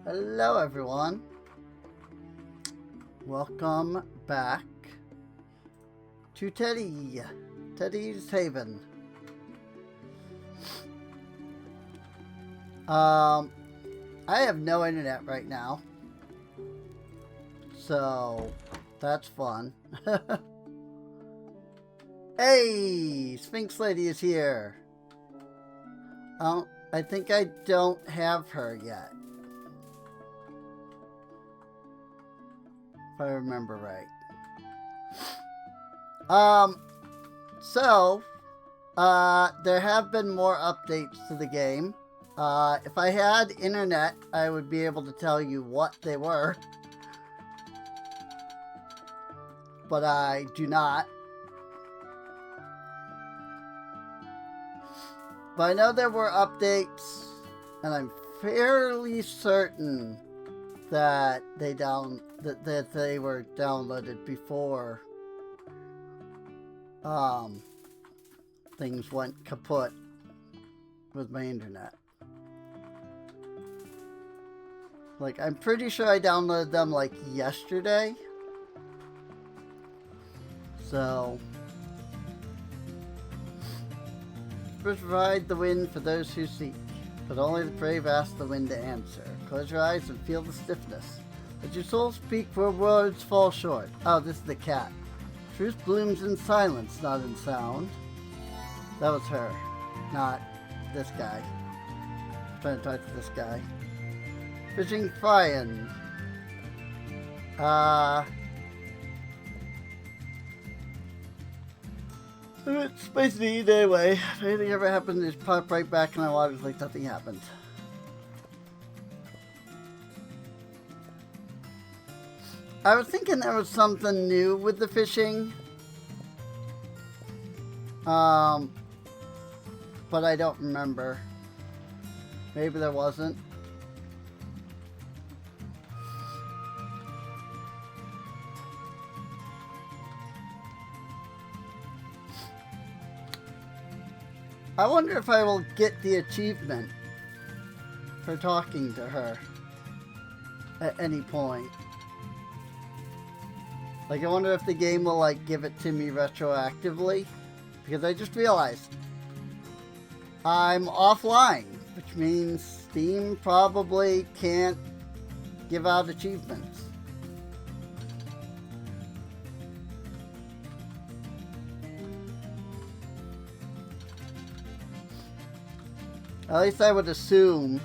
Hello everyone. Welcome back to Teddy's Haven. I have no internet right now, so that's fun. Hey, Sphinx Lady is here. I think I don't have her yet, if I remember right. There have been more updates to the game. If I had internet, I would be able to tell you what they were. But I do not. But I know there were updates, and I'm fairly certain that they were downloaded before things went kaput with my internet. Like, I'm pretty sure I downloaded them like yesterday. So, provide the wind for those who seek, but only the brave ask the wind to answer. Close your eyes and feel the stiffness. Let your soul speak where words fall short. Oh, this is the cat. Truth blooms in silence, not in sound. That was her, not this guy. I'm trying to talk to this guy. Fishing Frying. It's supposed to eat anyway. If anything ever happens, just pop right back in my waters like nothing happened. I was thinking there was something new with the fishing. But I don't remember. Maybe there wasn't. I wonder if I will get the achievement for talking to her at any point. Like, I wonder if the game will, like, give it to me retroactively. Because I just realized I'm offline, which means Steam probably can't give out achievements. At least I would assume.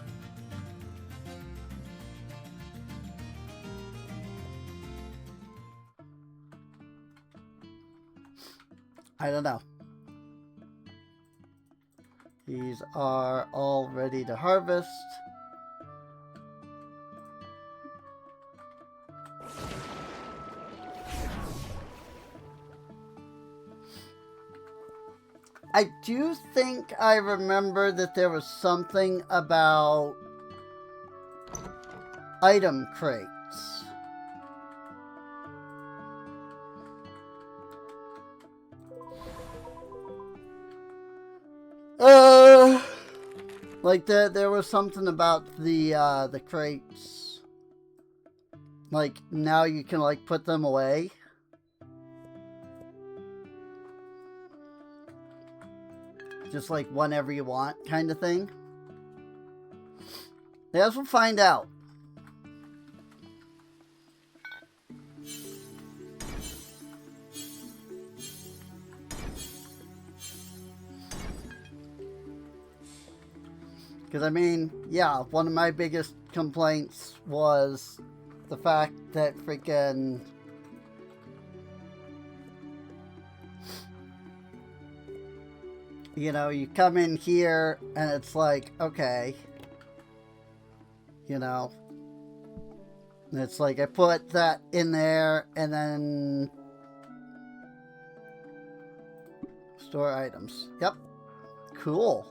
I don't know. These are all ready to harvest. I do think I remember that there was something about item crates. Like there was something about the crates. Like, now you can, like, put them away. Just like whenever you want, kind of thing. I guess we'll find out. Because, I mean, yeah, one of my biggest complaints was the fact that freaking... You know, you come in here and it's like, okay. You know. And it's like, I put that in there and then... Store items. Yep. Cool.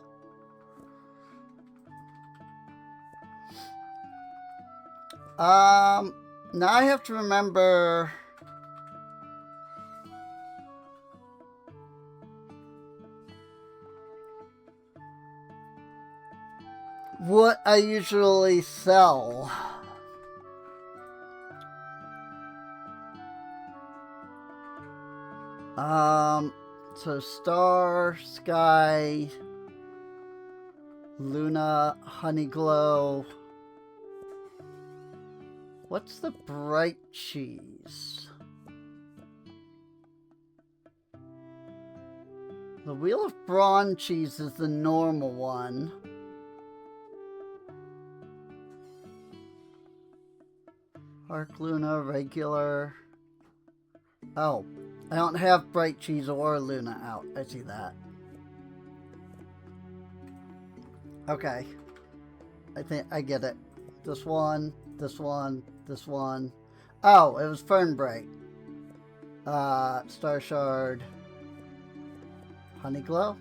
Now I have to remember... what I usually sell. So Star, Sky, Luna, Honeyglow. What's the bright cheese? The Wheel of Brawn cheese is the normal one. Arc Luna, regular. Oh, I don't have bright cheese or Luna out. I see that. Okay. I think I get it. This one, this one, this one. Oh, it was Fernbright. Star Shard. Honeyglow.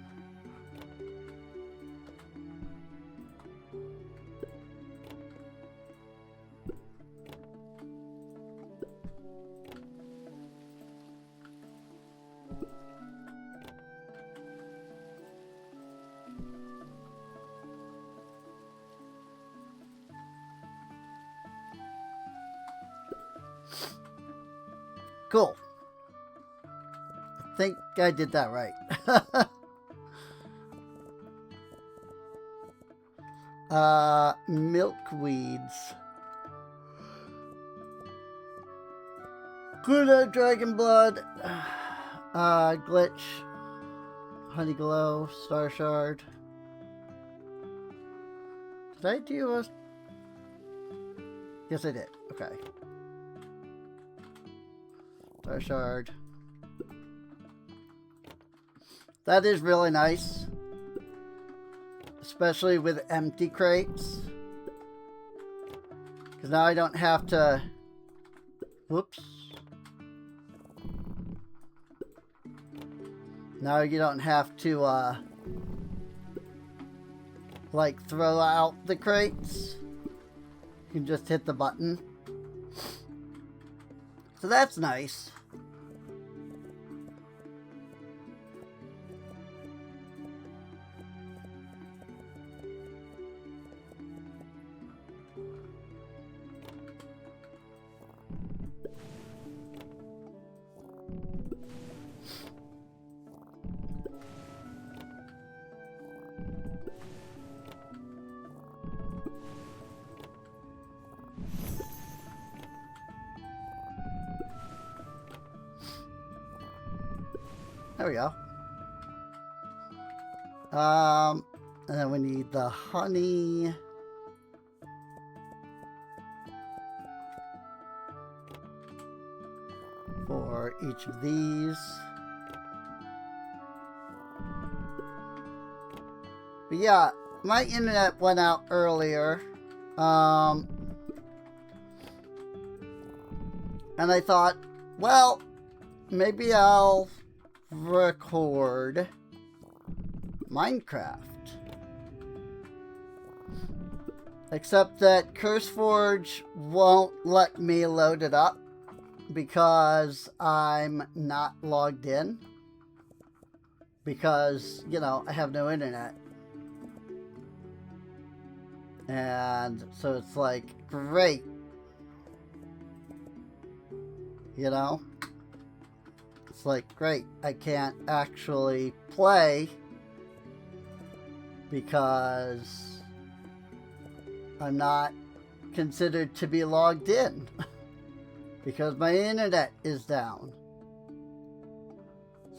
Cool. I think I did that right. Milkweeds. Gluto, Dragon Blood, Glitch, Honeyglow, Star Shard. Did I do a... Yes, I did. Okay. Star Shard. That is really nice. Especially with empty crates. Because now I don't have to... Whoops. Now you don't have to, like, throw out the crates. You can just hit the button. So that's nice. There we go. And then we need the honey. For each of these. But yeah, my internet went out earlier. And I thought, well, maybe I'll record Minecraft. Except that CurseForge won't let me load it up because I'm not logged in. Because, you know, I have no internet. And so it's like, great. You know? It's like, great, I can't actually play because I'm not considered to be logged in because my internet is down.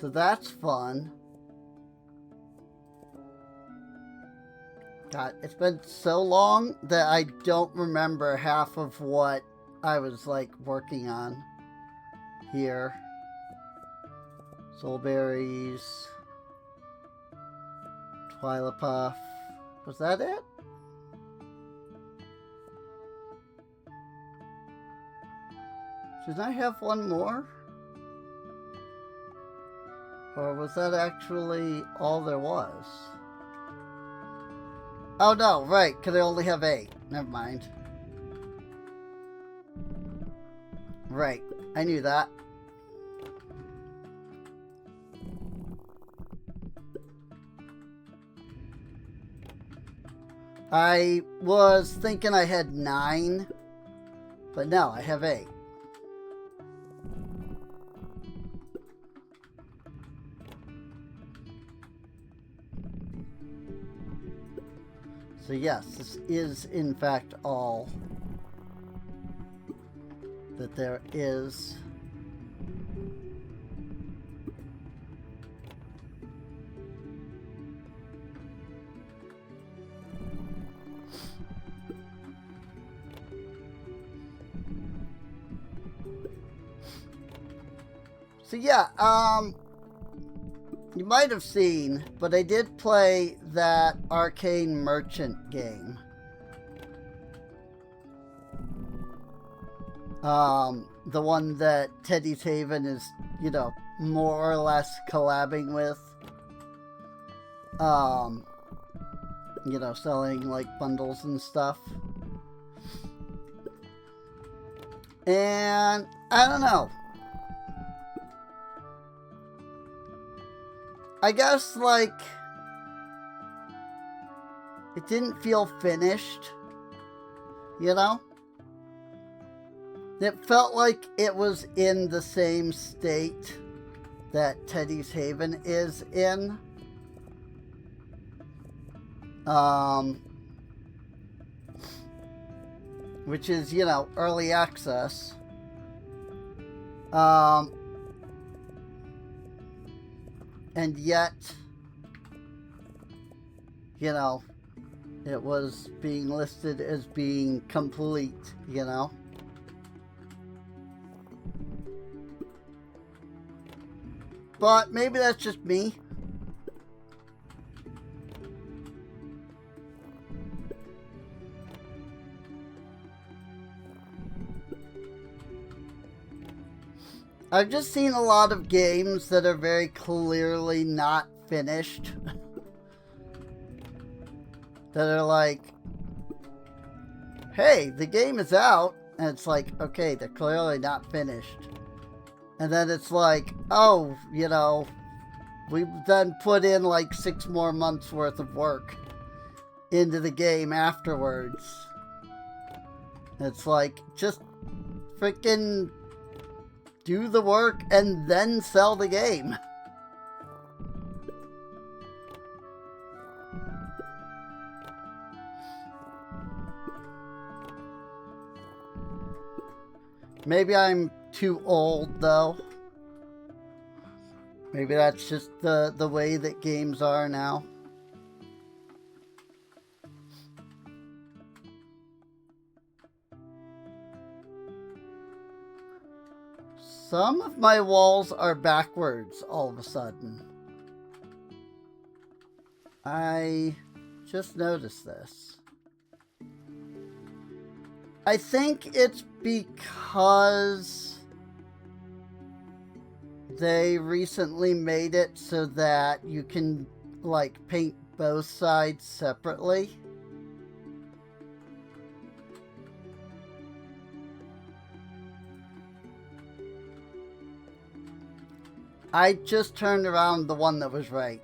So that's fun. God, it's been so long that I don't remember half of what I was like working on here. Soulberries, Twilapuff. Was that it? Did I have one more? Or was that actually all there was? Oh no, right, because I only have 8. Never mind. Right, I knew that. I was thinking I had 9, but no, I have 8. So yes, this is in fact all that there is. So yeah, you might have seen, but I did play that Arcane Merchant game. The one that Teddy's Haven is, you know, more or less collabing with. You know, selling like bundles and stuff. And I don't know. I guess, like, it didn't feel finished, you know? It felt like it was in the same state that Teddy's Haven is in. Which is, you know, early access. And yet, you know, it was being listed as being complete, you know? But maybe that's just me. I've just seen a lot of games that are very clearly not finished. That are like, hey, the game is out. And it's like, okay, they're clearly not finished. And then it's like, oh, you know, we've then put in like 6 more months worth of work into the game afterwards. It's like, just freaking do the work and then sell the game. Maybe I'm too old, though. Maybe that's just the way that games are now. Some of my walls are backwards all of a sudden. I just noticed this. I think it's because they recently made it so that you can, like, paint both sides separately. I just turned around the one that was right.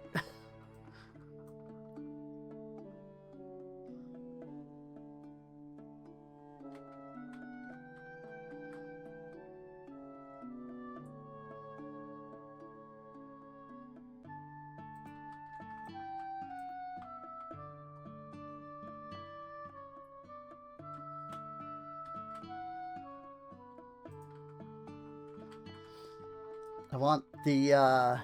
I want the, I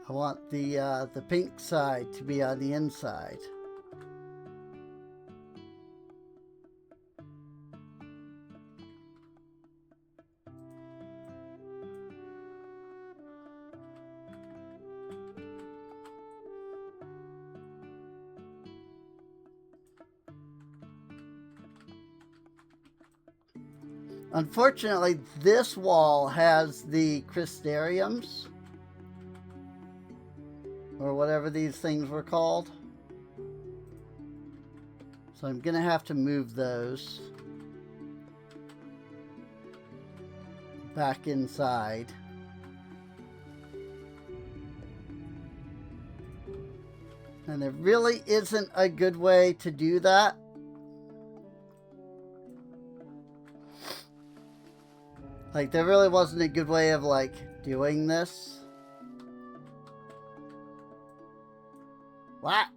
want the pink side to be on the inside. Unfortunately, this wall has the crystariums, or whatever these things were called. So I'm gonna have to move those back inside. And there really isn't a good way to do that. Like, there really wasn't a good way of, like, doing this. What?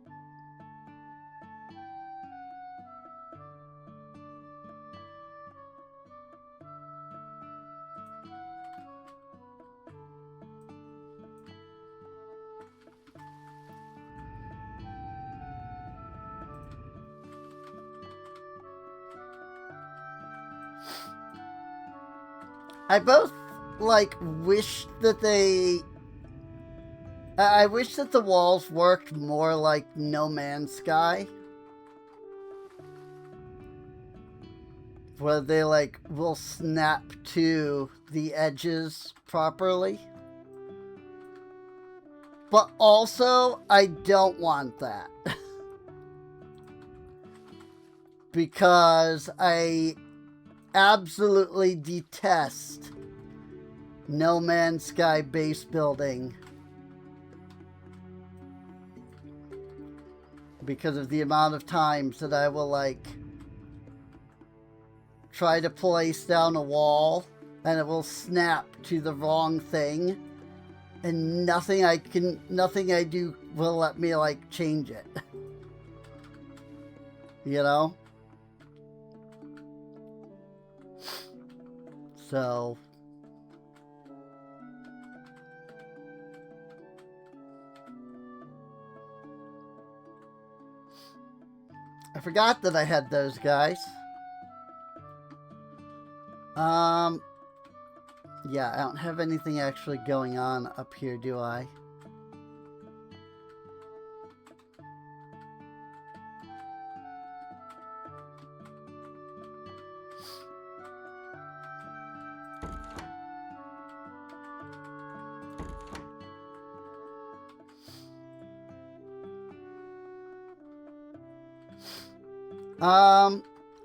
I both, like, wish that I wish that the walls worked more like No Man's Sky. Where they, like, will snap to the edges properly. But also, I don't want that. Because I absolutely detest No Man's Sky base building because of the amount of times that I will, like, try to place down a wall and it will snap to the wrong thing and nothing I do will let me, like, change it. You know? So I forgot that I had those guys. Yeah, I don't have anything actually going on up here, do I?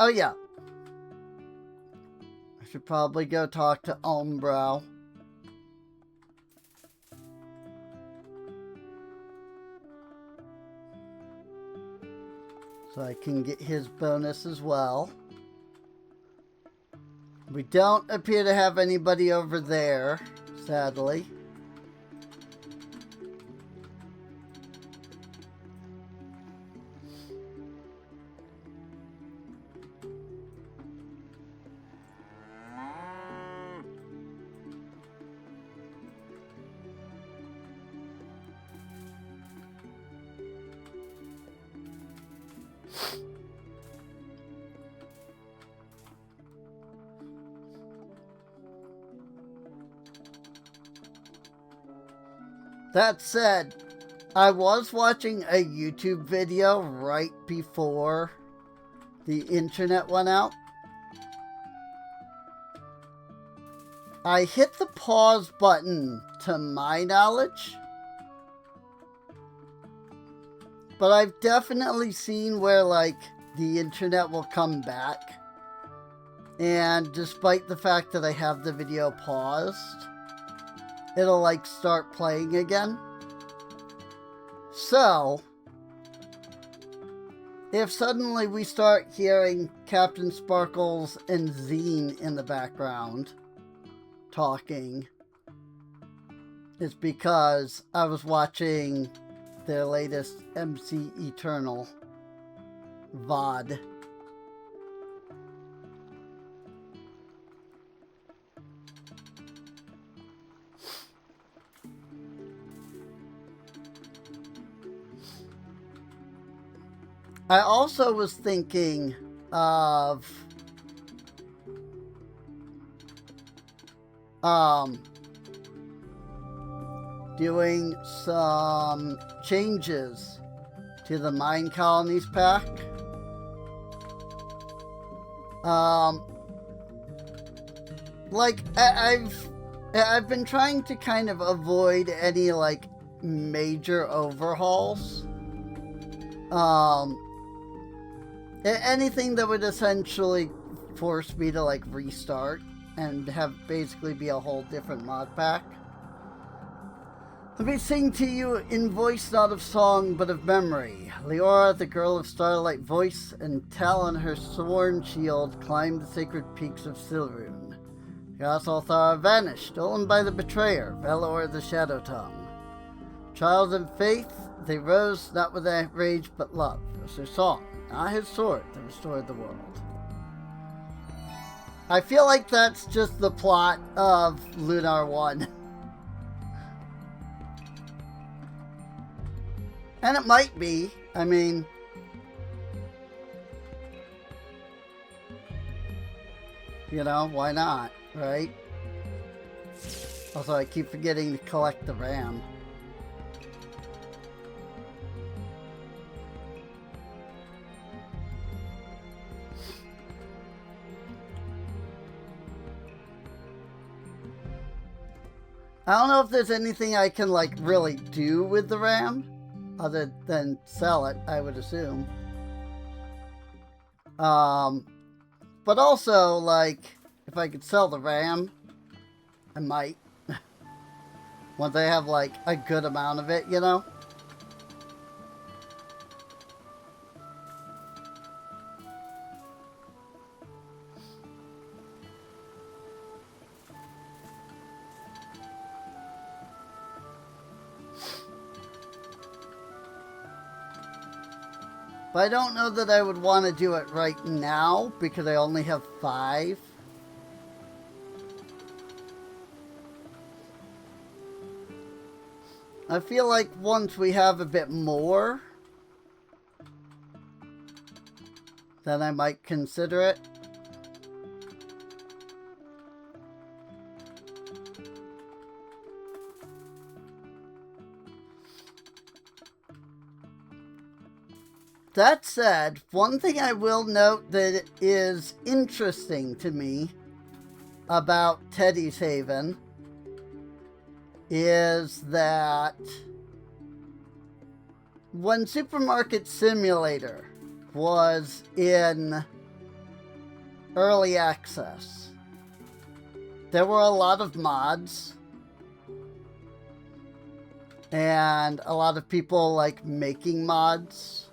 Oh yeah. I should probably go talk to Umbro. So I can get his bonus as well. We don't appear to have anybody over there, sadly. That said, I was watching a YouTube video right before the internet went out. I hit the pause button to my knowledge, but I've definitely seen where, like, the internet will come back, and despite the fact that I have the video paused, it'll, like, start playing again. So, if suddenly we start hearing Captain Sparkles and Zine in the background talking, it's because I was watching their latest MC Eternal VOD. I also was thinking of doing some changes to the Mine Colonies pack. Like, I've been trying to kind of avoid any, like, major overhauls. Anything that would essentially force me to, like, restart and have basically be a whole different mod pack. Let me sing to you in voice not of song but of memory. Leora, the girl of starlight voice, and Tal on her sworn shield climbed the sacred peaks of Silrune. Yggdrasil vanished, stolen by the betrayer, Velor the Shadow Tongue. Trials in faith, they rose not with rage but love. It was their song, not his sword, that restored the world. I feel like that's just the plot of Lunar 1. And it might be. I mean, you know, why not, right? Also, I keep forgetting to collect the RAM. I don't know if there's anything I can, like, really do with the RAM, other than sell it, I would assume. But also, like, if I could sell the RAM, I might. Once I have, like, a good amount of it, you know? But I don't know that I would want to do it right now, because I only have 5. I feel like once we have a bit more, then I might consider it. That said, one thing I will note that is interesting to me about Teddy's Haven is that when Supermarket Simulator was in early access, there were a lot of mods and a lot of people like making mods.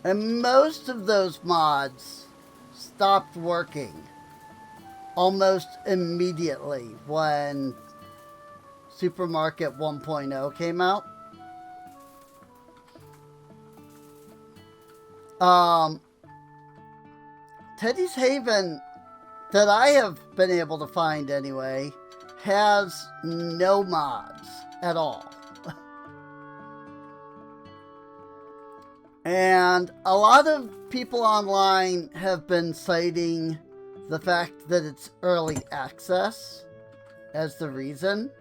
And most of those mods stopped working almost immediately when Supermarket 1.0 came out. Teddy's Haven, that I have been able to find anyway, has no mods at all. And a lot of people online have been citing the fact that it's early access as the reason,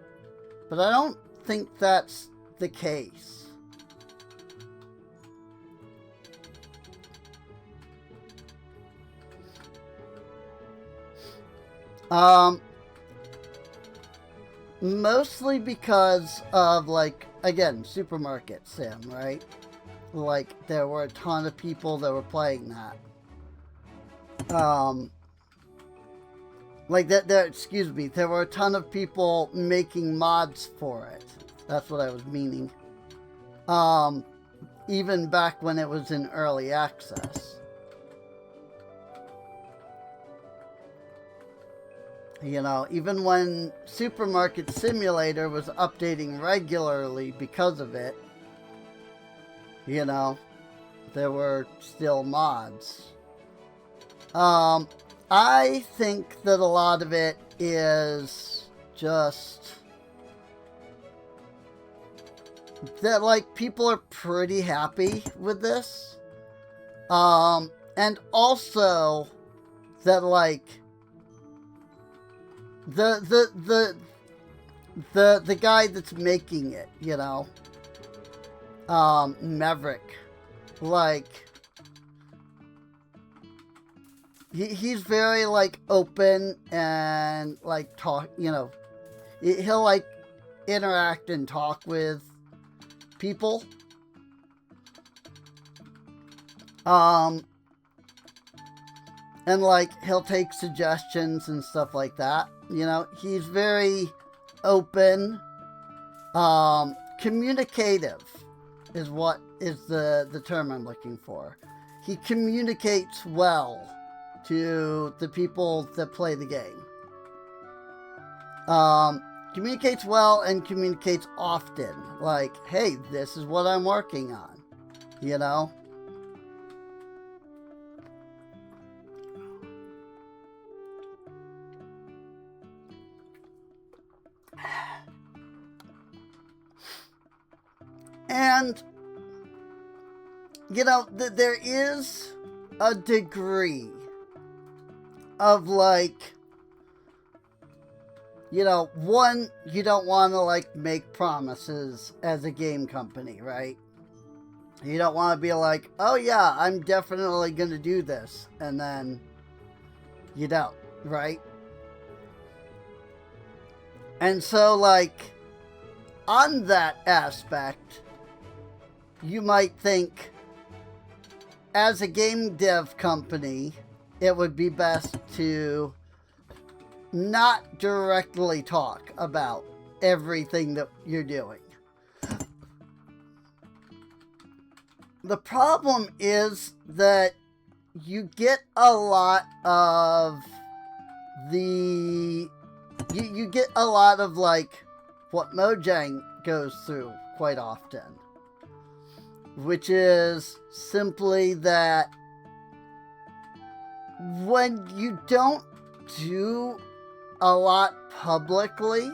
but I don't think that's the case. Mostly because of, like, again, Supermarket Sim, right? Like, there were a ton of people that were playing that. Excuse me, there were a ton of people making mods for it. That's what I was meaning. Even back when it was in early access. You know, even when Supermarket Simulator was updating regularly because of it, you know, there were still mods. I think that a lot of it is just that, like, people are pretty happy with this. And also that, like, the guy that's making it, you know, Maverick, like, he's very, like, open and, like, talk, you know, he'll, like, interact and talk with people. And, like, he'll take suggestions and stuff like that. You know, he's very open, communicative. is what is the term I'm looking for. He communicates well to the people that play the game. Communicates well and communicates often. Like, hey, this is what I'm working on. You know? And, you know, there is a degree of, like, you know, one, you don't want to, like, make promises as a game company, right? You don't want to be like, oh yeah, I'm definitely going to do this, and then you don't, right? And so, like, on that aspect, you might think, as a game dev company, it would be best to not directly talk about everything that you're doing. The problem is that you get a lot of you get a lot of, like, what Mojang goes through quite often, which is simply that when you don't do a lot publicly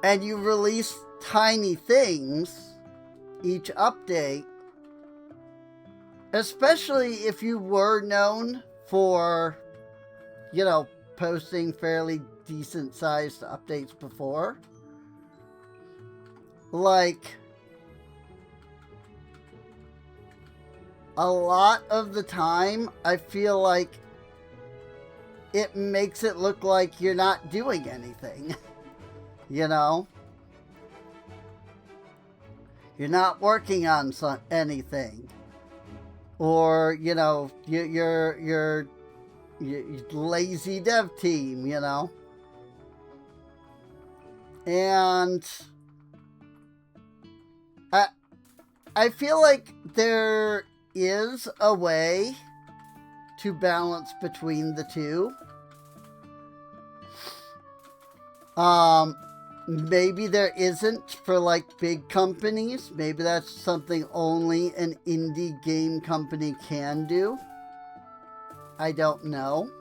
and you release tiny things each update, especially if you were known for, you know, posting fairly decent sized updates before, like, a lot of the time I feel like it makes it look like you're not doing anything. You know? You're not working on anything. Or, you know, you're lazy dev team, you know? And I feel like there is a way to balance between the two. Maybe there isn't for, like, big companies. Maybe that's something only an indie game company can do. I don't know.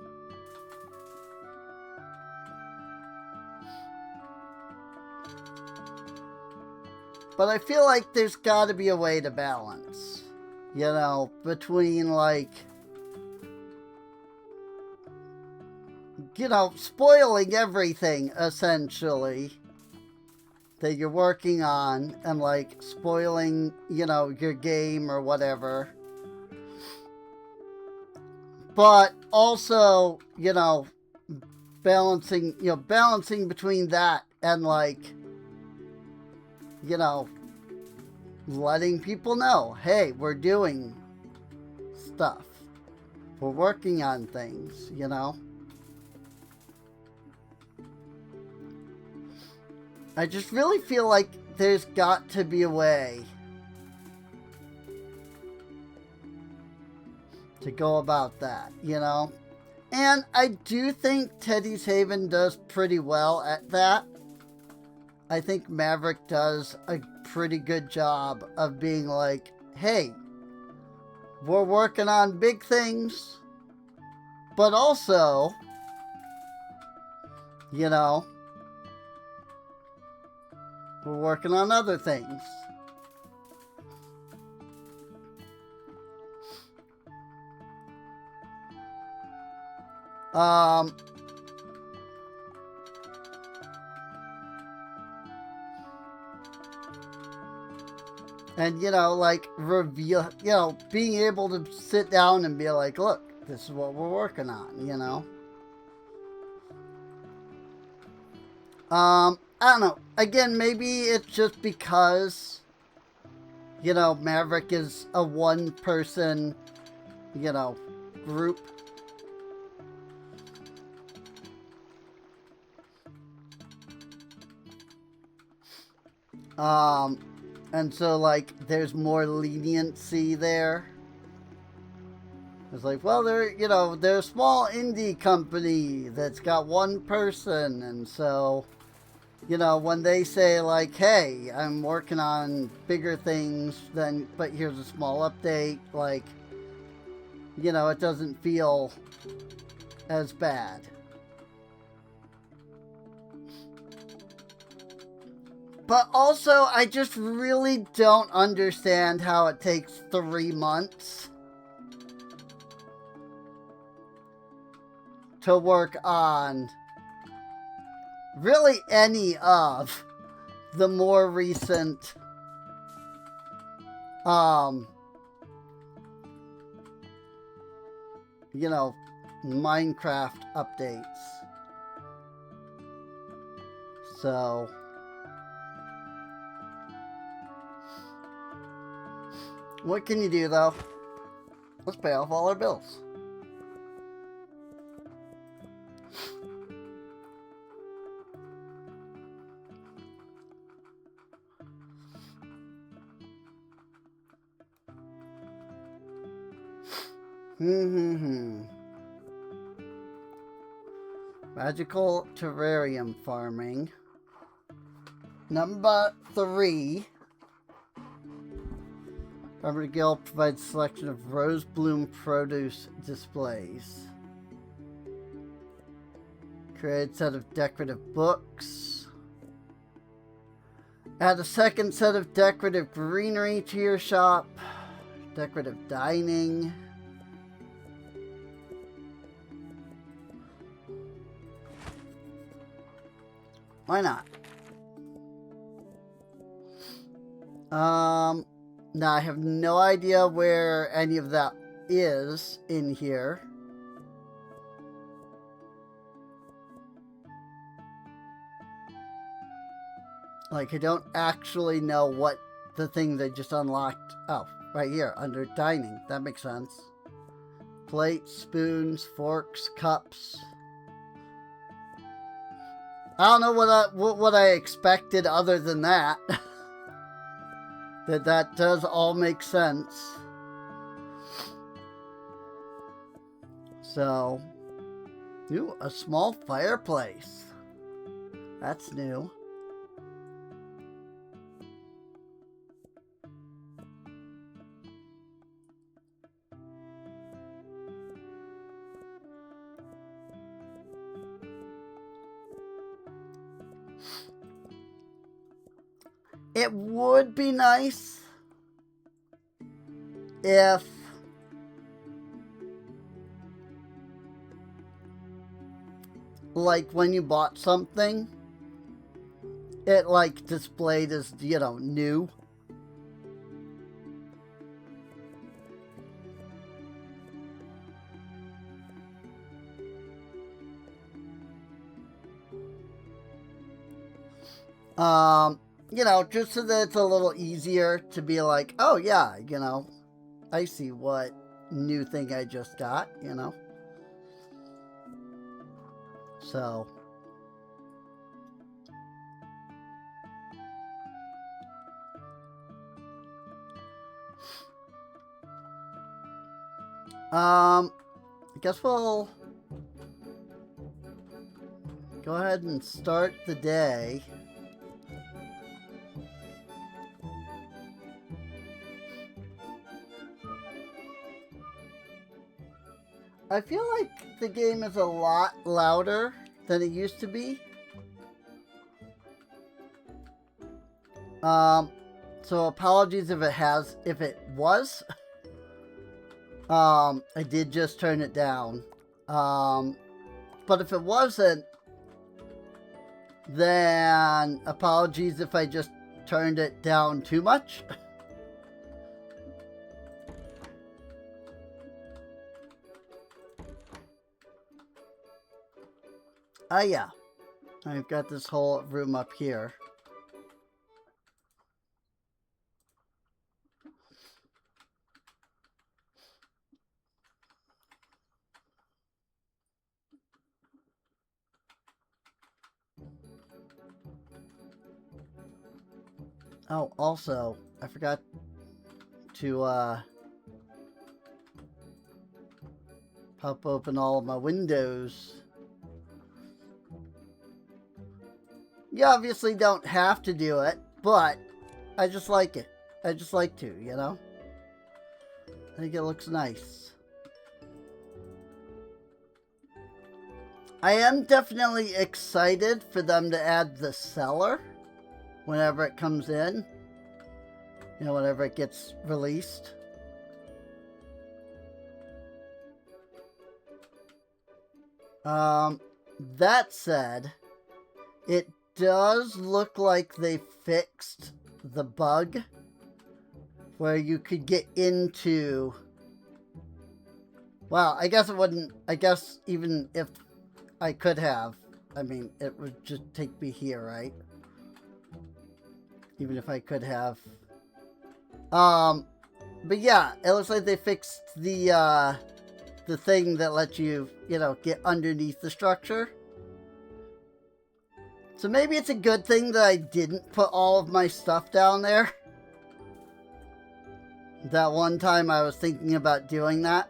But I feel like there's got to be a way to balance, you know, between, like, you know, spoiling everything, essentially, that you're working on, and, like, spoiling, you know, your game or whatever. But also, you know, balancing between that and, like, you know, letting people know, hey, we're doing stuff. We're working on things, you know? I just really feel like there's got to be a way to go about that, you know? And I do think Teddy's Haven does pretty well at that. I think Maverick does a pretty good job of being like, hey, we're working on big things, but also, you know, we're working on other things. And, you know, like, reveal, you know, being able to sit down and be like, look, this is what we're working on, you know? I don't know. Again, maybe it's just because, you know, Maverick is a one-person, you know, group. And so, like, there's more leniency there. It's like, well, they're a small indie company that's got one person, and so, when they say, like, hey, I'm working on bigger things, but here's a small update, like, it doesn't feel as bad. But also, I just really don't understand how it takes 3 months to work on really any of the more recent Minecraft updates. So what can you do, though? Let's pay off all our bills. Magical terrarium farming. Number 3. Farmer Guild provides a selection of rose bloom produce displays. Create a set of decorative books. Add a second set of decorative greenery to your shop. Decorative dining. Why not? Now I have no idea where any of that is in here. Like, I don't actually know what the thing they just unlocked. Oh, right here, under dining. That makes sense. Plates, spoons, forks, cups. I don't know what I expected other than that. That does all make sense. So, ooh, a small fireplace. That's new. It would be nice if like when you bought something, it like displayed as, new. Just so that it's a little easier to be like, oh yeah, I see what new thing I just got, So. I guess we'll go ahead and start the day. I feel like the game is a lot louder than it used to be. So apologies if it was. I did just turn it down. But if it wasn't, then apologies if I just turned it down too much. Yeah. I've got this whole room up here. Oh, also, I forgot to pop open all of my windows. You obviously don't have to do it, but I just like it. I just like to, you know? I think it looks nice. I am definitely excited for them to add the cellar whenever it comes in. You know, whenever it gets released. That said, it does look like they fixed the bug where you could get into... Well, I guess it wouldn't... I guess even if I could have, I mean, it would just take me here, right? Even if I could have. But yeah, it looks like they fixed the thing that lets you, you know, get underneath the structure. So maybe it's a good thing that I didn't put all of my stuff down there. That one time I was thinking about doing that.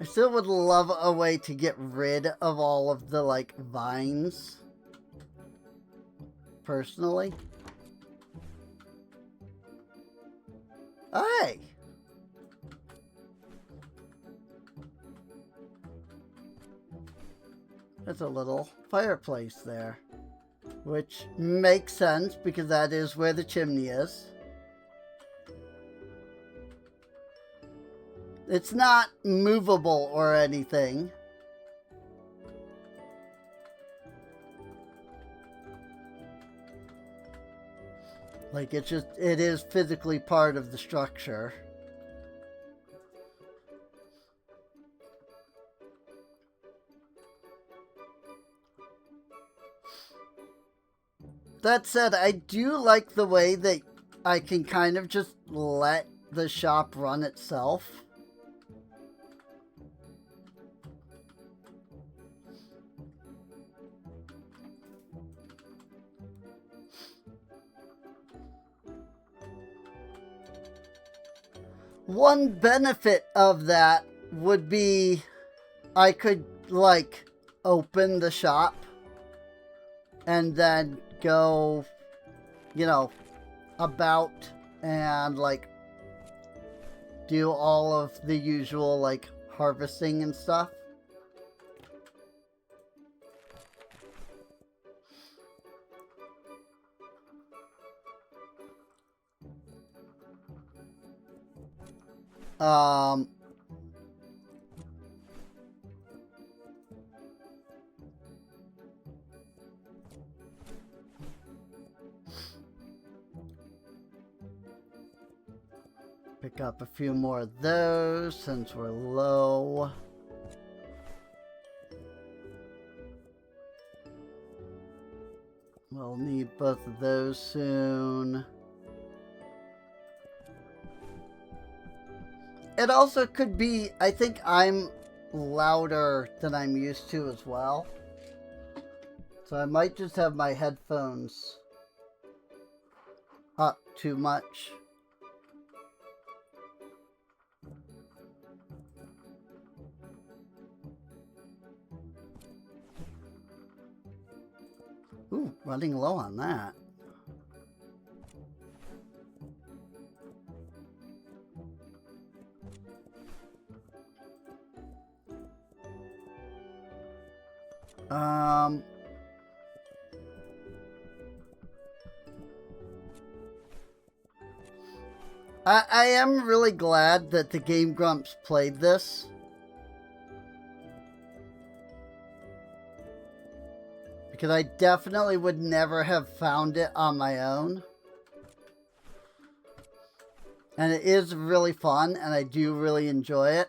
I still would love a way to get rid of all of the, like, vines. Personally. Oh, hey! There's a little fireplace there. Which makes sense, because that is where the chimney is. It's not movable or anything. Like, it is physically part of the structure. That said, I do like the way that I can kind of just let the shop run itself. One benefit of that would be I could, like, open the shop and then go, you know, about and, like, do all of the usual, like, harvesting and stuff. Pick up a few more of those since we're low. We'll need both of those soon. It also could be, I think I'm louder than I'm used to as well. So I might just have my headphones up too much. Ooh, running low on that. I am really glad that the Game Grumps played this. Because I definitely would never have found it on my own. And it is really fun, and I do really enjoy it.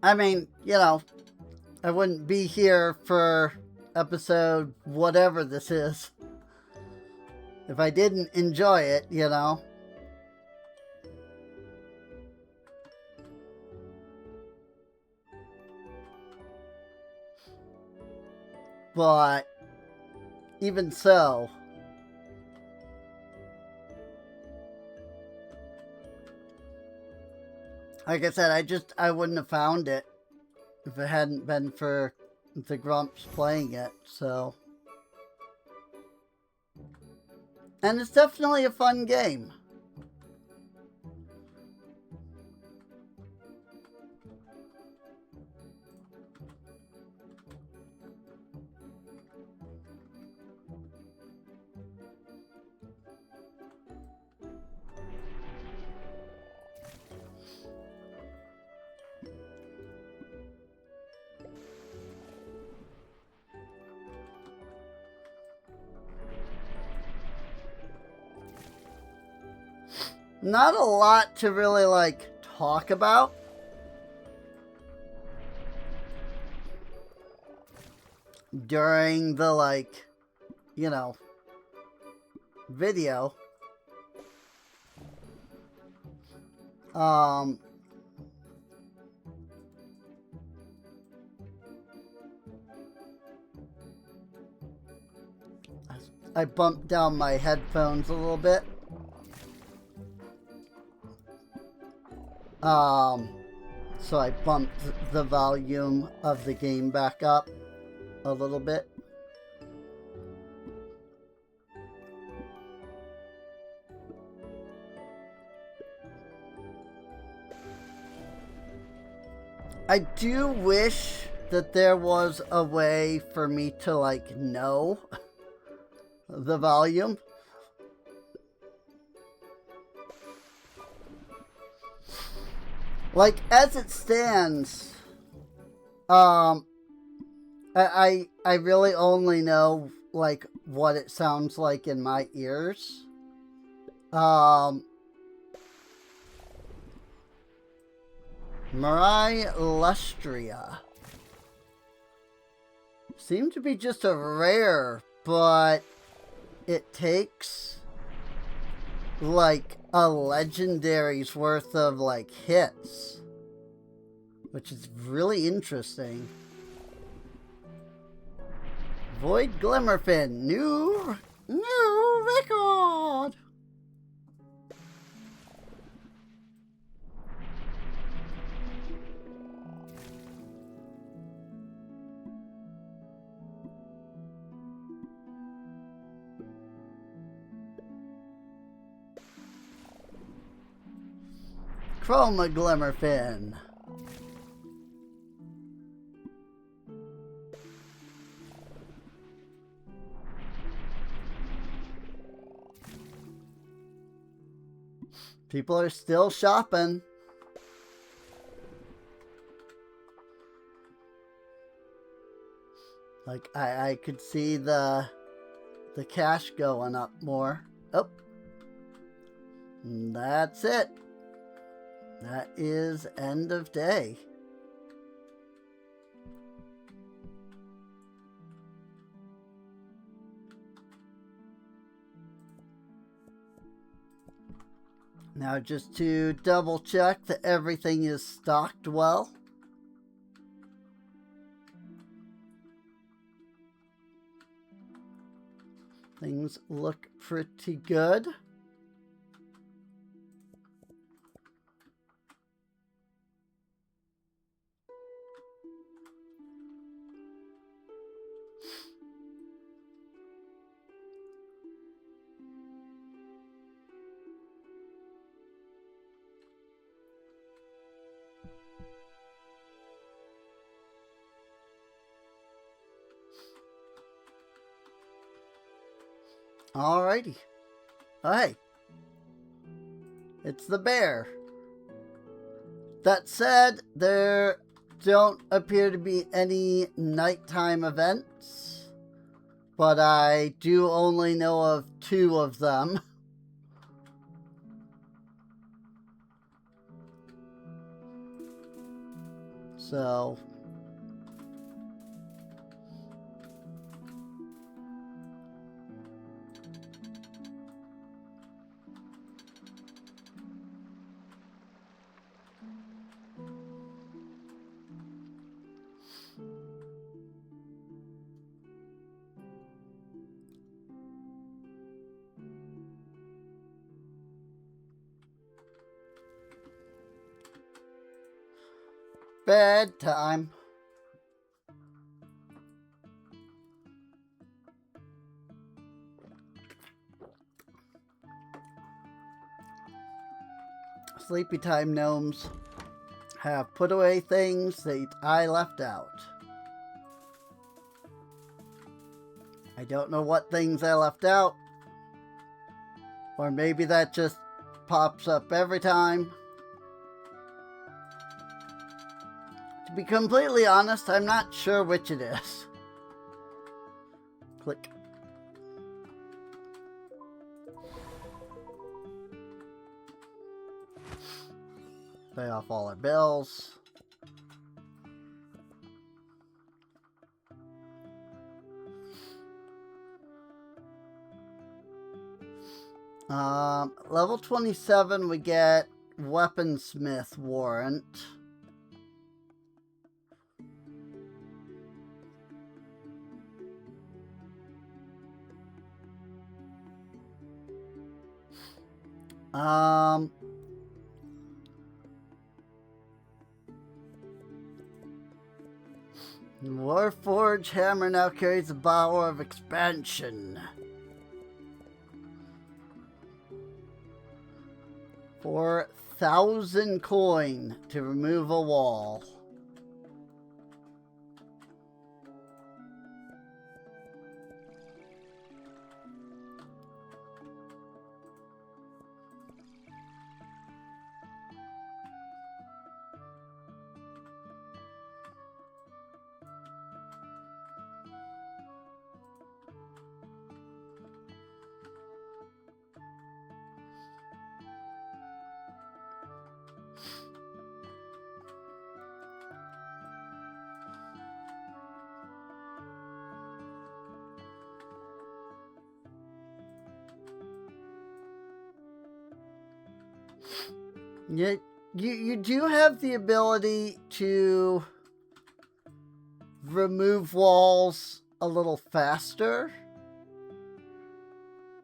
I mean, you know, I wouldn't be here for episode whatever this is if I didn't enjoy it, you know. But even so, like I said, I wouldn't have found it if it hadn't been for the Grumps playing it, so. And it's definitely a fun game. Not a lot to really, like, talk about. During the, like, you know, video. I bumped down my headphones a little bit. So I bumped the volume of the game back up a little bit. I do wish that there was a way for me to, like, know the volume. Like, as it stands, I really only know, like, what it sounds like in my ears. Mirai Lustria seemed to be just a rare, but it takes, like, a legendary's worth of, like, hits, which is really interesting. Void Glimmerfin, new record. Chroma Glimmerfin. People are still shopping. Like, I could see the cash going up more. Oh. And that's it. That is end of day. Now, just to double check that everything is stocked well. Things look pretty good. Alrighty. Oh, hey. It's the bear. That said, there don't appear to be any nighttime events, but I do only know of 2 of them. So, bedtime. Sleepy time gnomes have put away things that I left out. I don't know what things I left out. Or maybe that just pops up every time. To be completely honest, I'm not sure which it is. Click. Pay off all our bills. Level 27, we get Weaponsmith Warrant. Warforged Hammer now carries the power of expansion. 4,000 coin to remove a wall. You do have the ability to remove walls a little faster.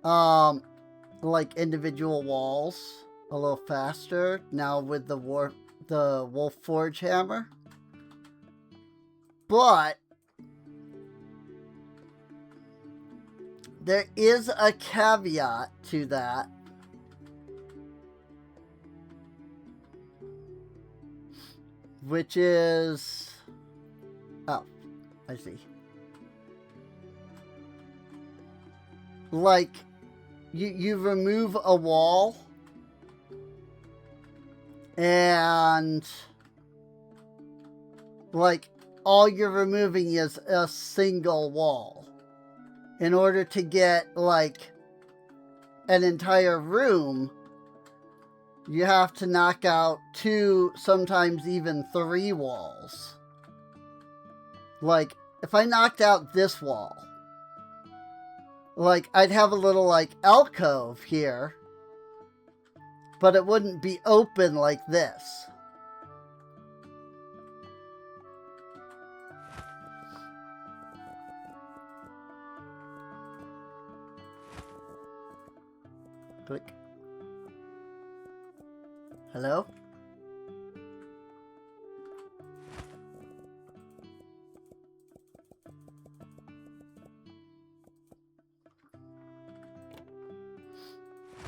Like individual walls a little faster now with the Wolfforge Hammer. But there is a caveat to that. Which is... Oh, I see. Like, you remove a wall, and, like, all you're removing is a single wall. In order to get, like, an entire room, you have to knock out 2, sometimes even 3 walls. Like, if I knocked out this wall, like, I'd have a little, like, alcove here, but it wouldn't be open like this. Click. Hello?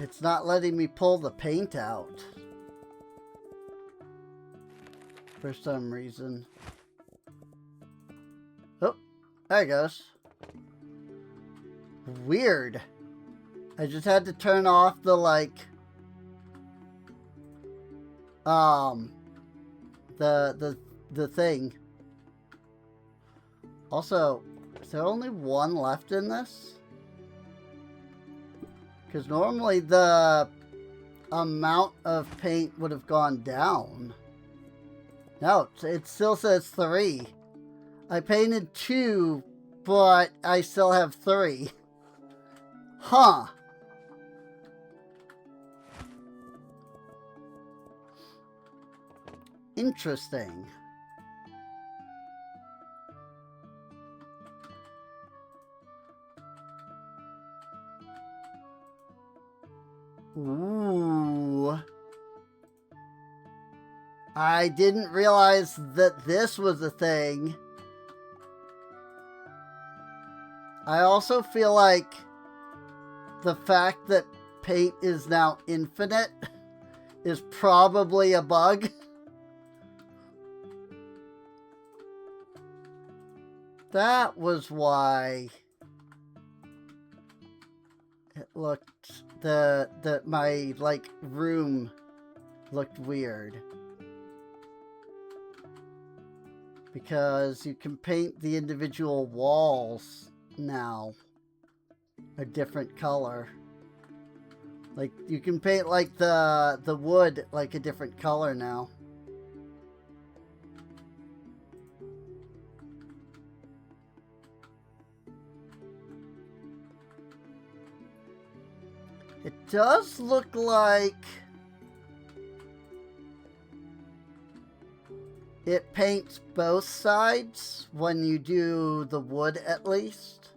It's not letting me pull the paint out. For some reason. Oh, there it goes. Weird. I just had to turn off the, like... the thing. Also, is there only one left in this? Because normally the amount of paint would have gone down. No, it still says 3. I painted 2, but I still have 3. Huh. Interesting. Ooh. I didn't realize that this was a thing. I also feel like the fact that paint is now infinite is probably a bug. That was why it looked my like room looked weird. Because you can paint the individual walls now a different color. Like you can paint like the wood like a different color now. It does look like it paints both sides when you do the wood, at least.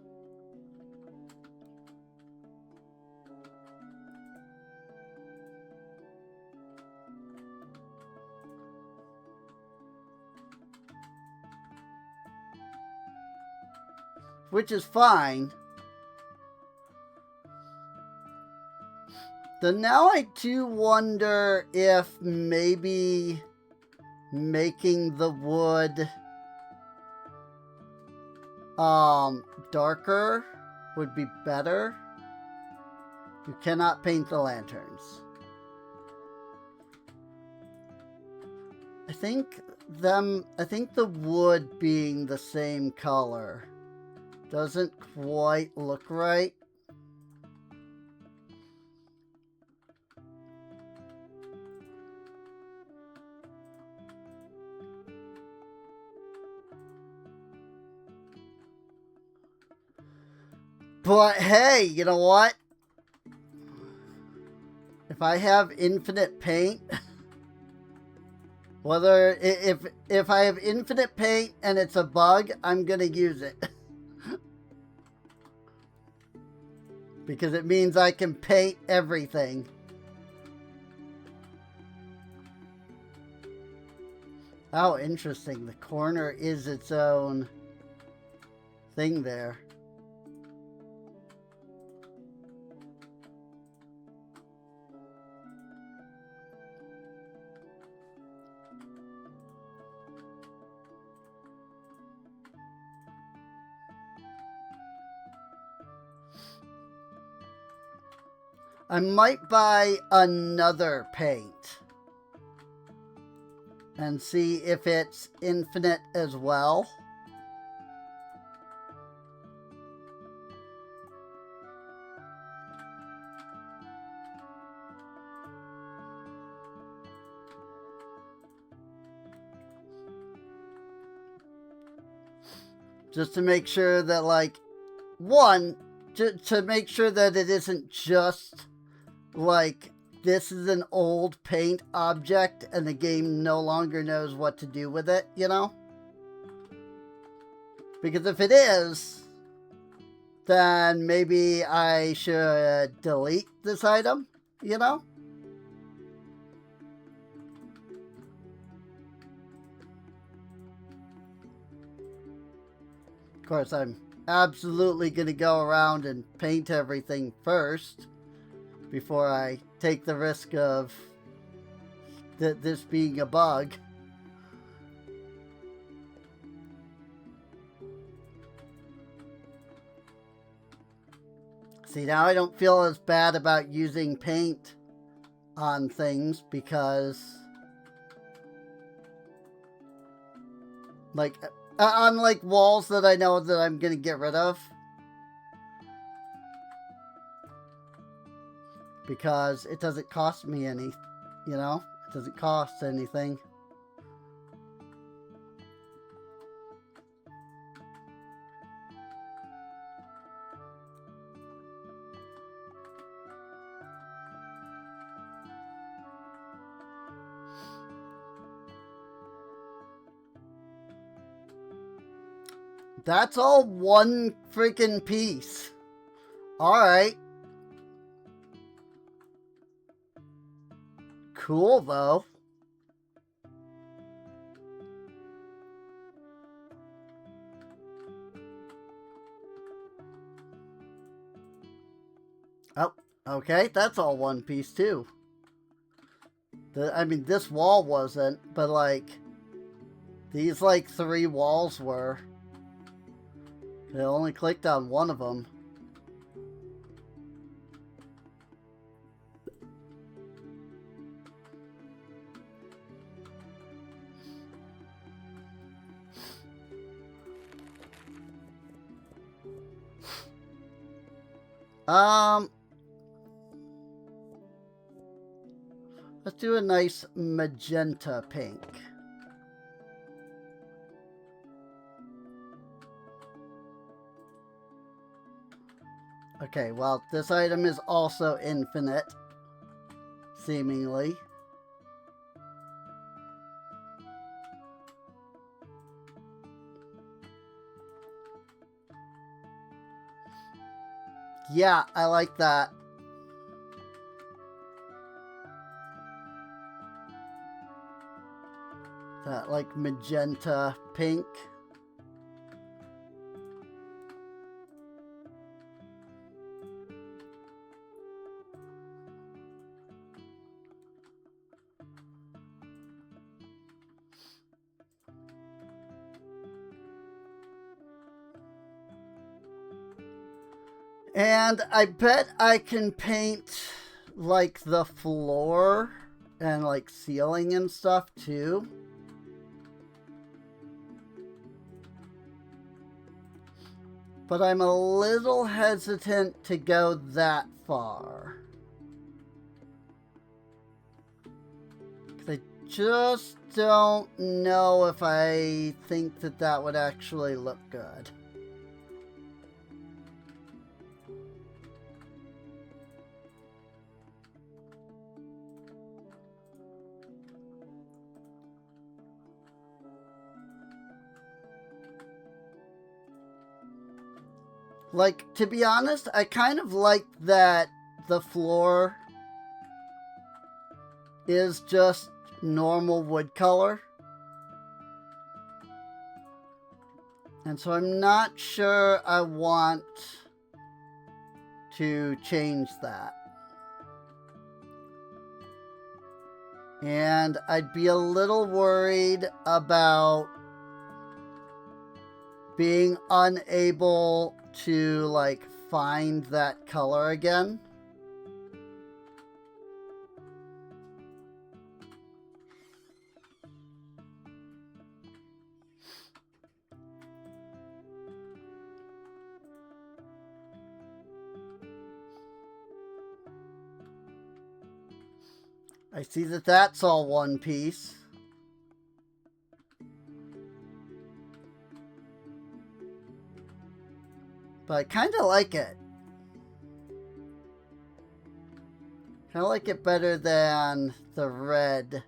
Which is fine. Then now I do wonder if maybe making the wood darker would be better. You cannot paint the lanterns. I think the wood being the same color doesn't quite look right. But hey, you know what? If I have infinite paint, if I have infinite paint and it's a bug, I'm gonna use it. Because it means I can paint everything. Oh, interesting. The corner is its own thing there. I might buy another paint and see if it's infinite as well. Just to make sure that, like, one, to make sure that it isn't just like this is an old paint object and the game no longer knows what to do with it, you know? Because if it is, then maybe I should delete this item, you know? Of course, I'm absolutely going to go around and paint everything first before I take the risk of this being a bug. See, now I don't feel as bad about using paint on things because, like, on like walls that I know that I'm gonna get rid of, because it doesn't cost me any, you know, it doesn't cost anything. That's all one freaking piece. Alright. Cool, though. Oh, okay, that's all one piece too. I mean, this wall wasn't, but like, these like 3 walls were. I only clicked on one of them. Let's do a nice magenta pink. Okay, well, this item is also infinite, seemingly. Yeah, I like that. That, like, magenta pink. And I bet I can paint, like, the floor and, like, ceiling and stuff, too. But I'm a little hesitant to go that far. I just don't know if I think that that would actually look good. Like, to be honest, I kind of like that the floor is just normal wood color. And so I'm not sure I want to change that. And I'd be a little worried about being unable to, like, find that color again. I see that that's all one piece. But I kind of like it. Kind of like it better than the red.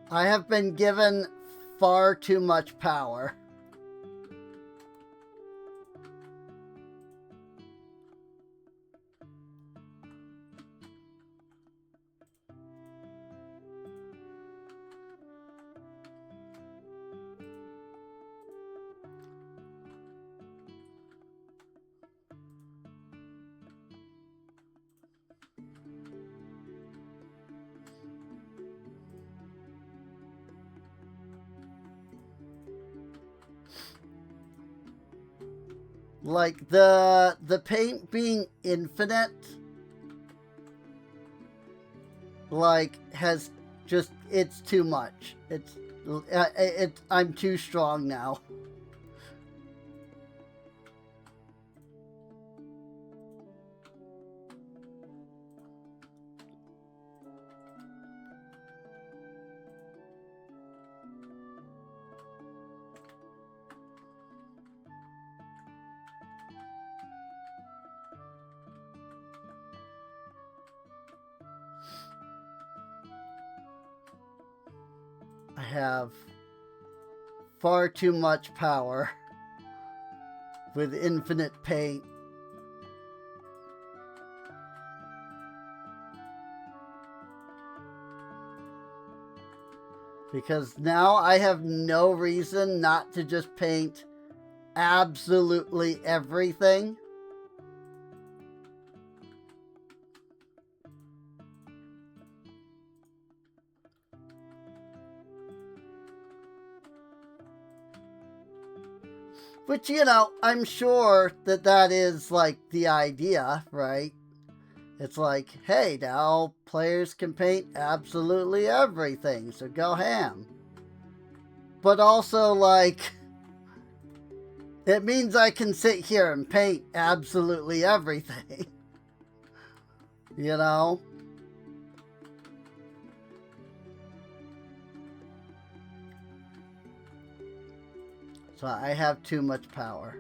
I have been given far too much power. Like, the paint being infinite, like, has just, it's too much. It's I'm too strong now. I have far too much power with infinite paint. Because now I have no reason not to just paint absolutely everything. Which, you know, I'm sure that is like the idea, right? It's like, hey, now players can paint absolutely everything, so go ham. But also, like, it means I can sit here and paint absolutely everything. You know? So I have too much power.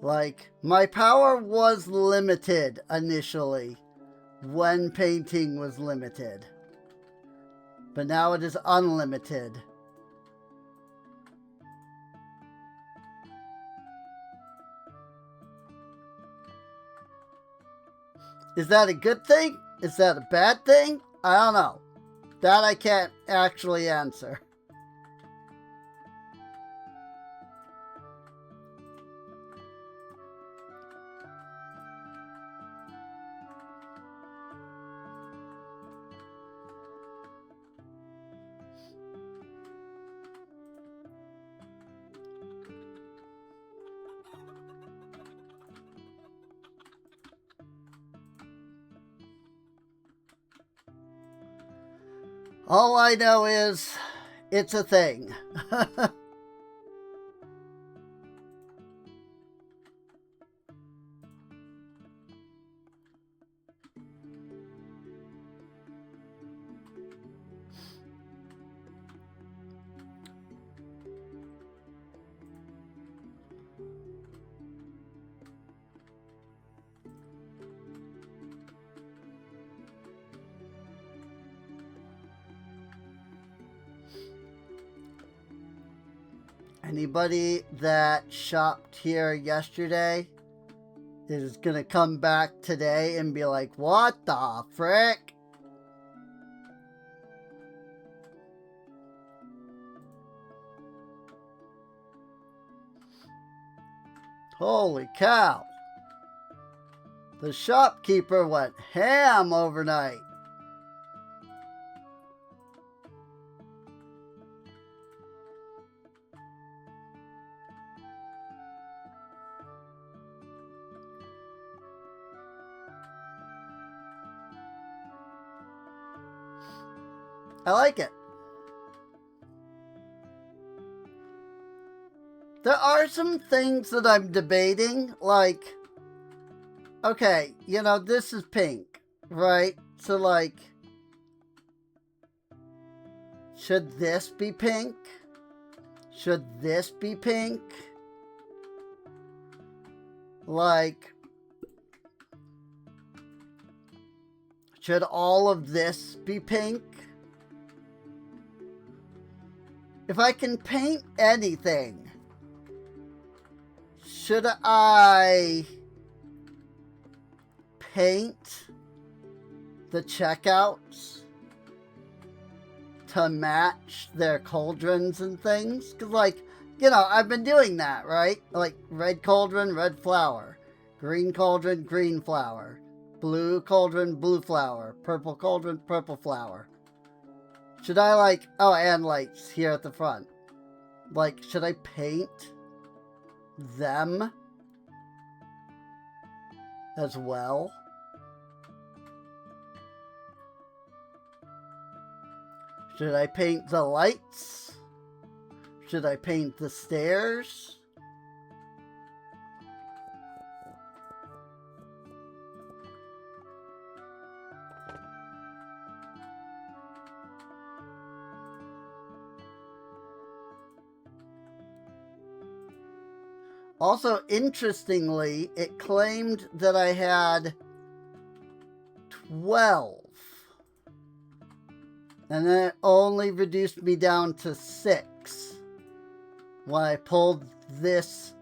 Like, my power was limited initially when painting was limited. But now it is unlimited. Is that a good thing? Is that a bad thing? I don't know. That I can't actually answer. All I know is it's a thing. Anybody that shopped here yesterday is gonna come back today and be like, what the frick? Holy cow. The shopkeeper went ham overnight. I like it. There are some things that I'm debating, like, okay, you know, this is pink, right? So, like, should this be pink? Should this be pink? Like, should all of this be pink? If I can paint anything, should I paint the checkouts to match their cauldrons and things? Because, like, you know, I've been doing that, right? Like, red cauldron, red flower. Green cauldron, green flower. Blue cauldron, blue flower. Purple cauldron, purple flower. Should I, like, oh, and lights here at the front. Like, should I paint them as well? Should I paint the lights? Should I paint the stairs? Also, interestingly, it claimed that I had 12. And then it only reduced me down to 6 when I pulled this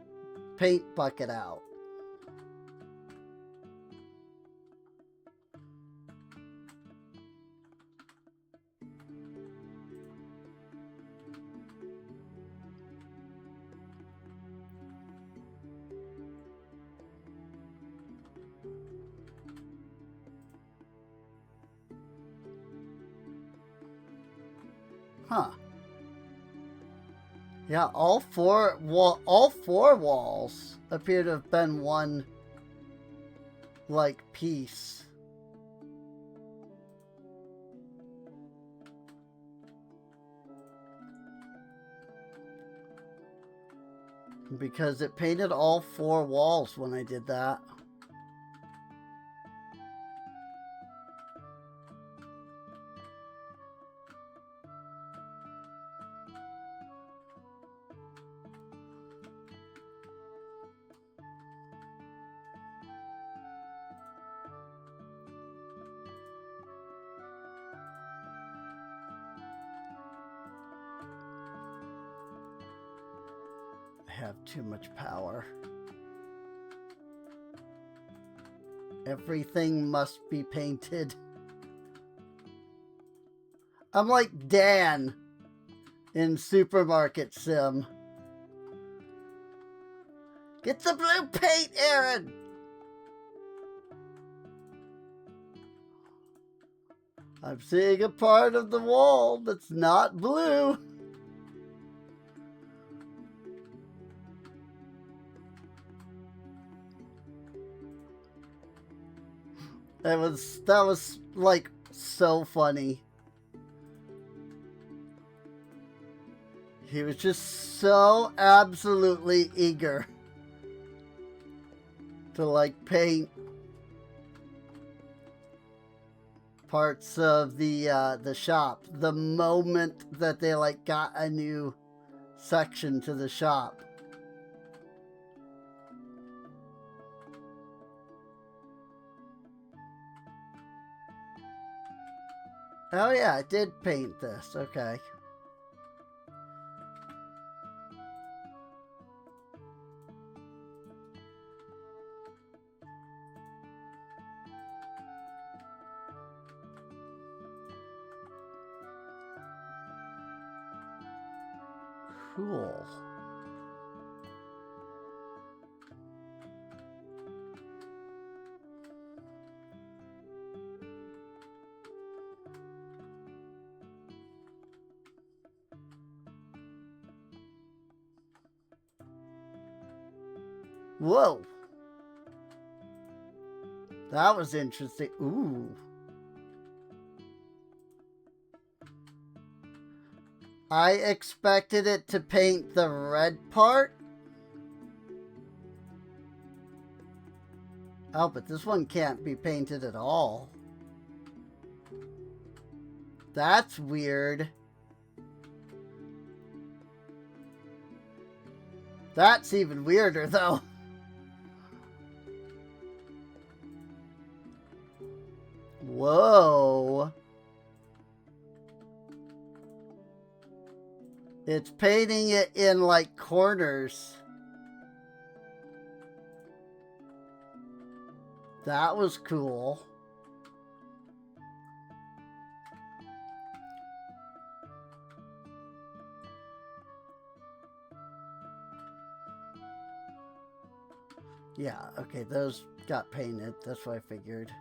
paint bucket out. Huh. Yeah, all four walls appear to have been one, like, piece. Because it painted all 4 walls when I did that. Have too much power. Everything must be painted. I'm like Dan in Supermarket Sim. Get the blue paint, Aaron! I'm seeing a part of the wall that's not blue. That was like so funny. He was just so absolutely eager to like paint parts of the shop the moment that they like got a new section to the shop. Oh yeah, I did paint this. Okay. Cool. Whoa. That was interesting. Ooh. I expected it to paint the red part. Oh, but this one can't be painted at all. That's weird. That's even weirder, though. Whoa. It's painting it in, like, corners. That was cool. Yeah, okay, those got painted. That's what I figured.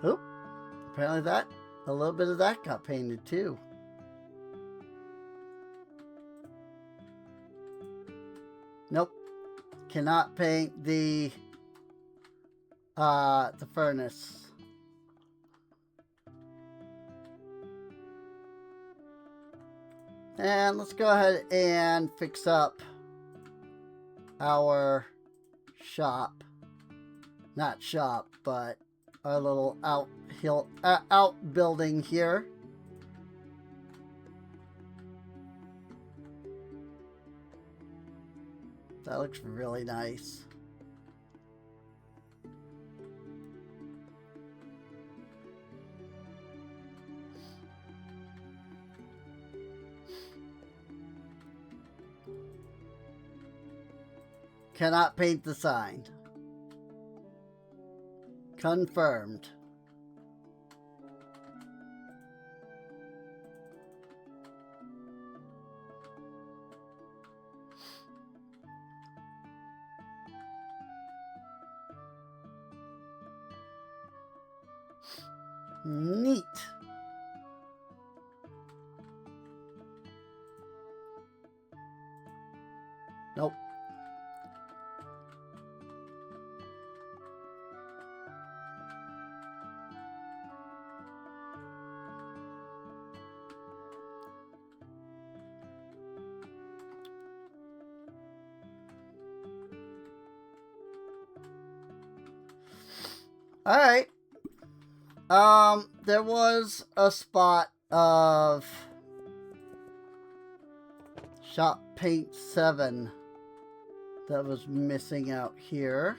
Oh, apparently a little bit of that got painted too. Nope, cannot paint the furnace. And let's go ahead and fix up our shop. Not shop, but our little outbuilding here. That looks really nice. Cannot paint the sign. Confirmed. Neat. Nope. All right. There was a spot of shop paint 7 that was missing out here.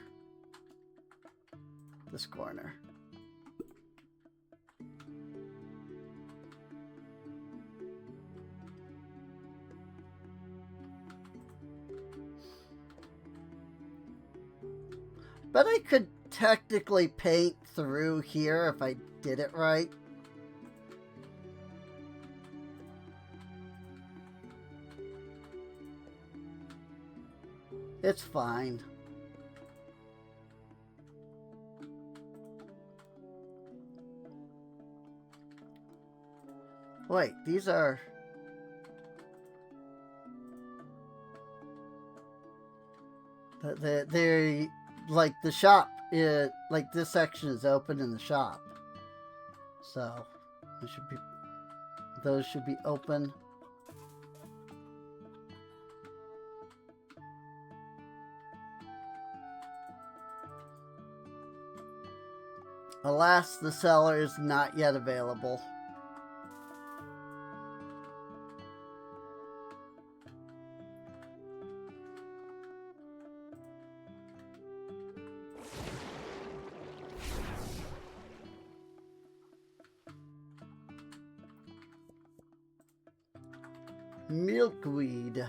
This corner. But I could technically paint through here if I did it right. It's fine. Wait, these are... They're like the shop. Like this section is open in the shop, so those should be open. Alas, the cellar is not yet available. Milkweed.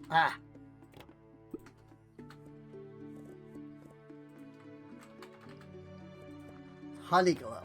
Ah. Honeyglow.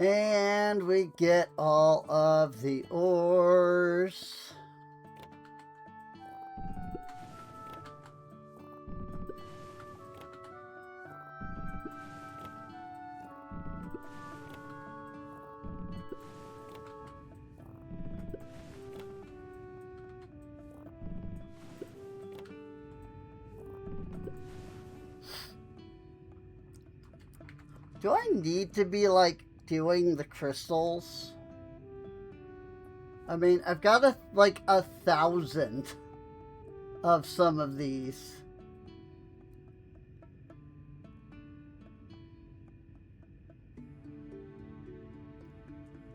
And we get all of the ores. Do I need to be like doing the crystals? I mean, I've got like 1,000 of some of these.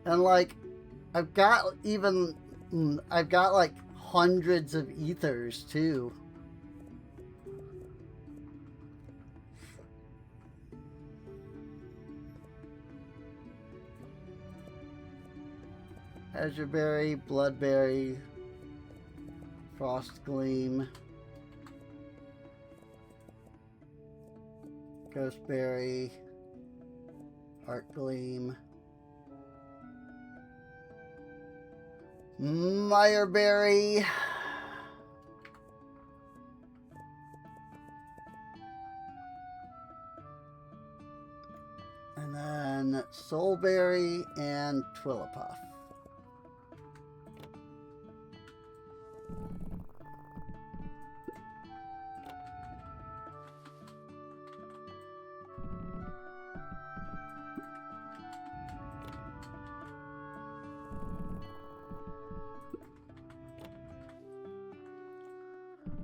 And like, I've got even I've got like hundreds of ethers too. Azure Berry, Bloodberry, Frost Gleam, Ghostberry, Heart Gleam, Mireberry, and then Soulberry and Twillipuff.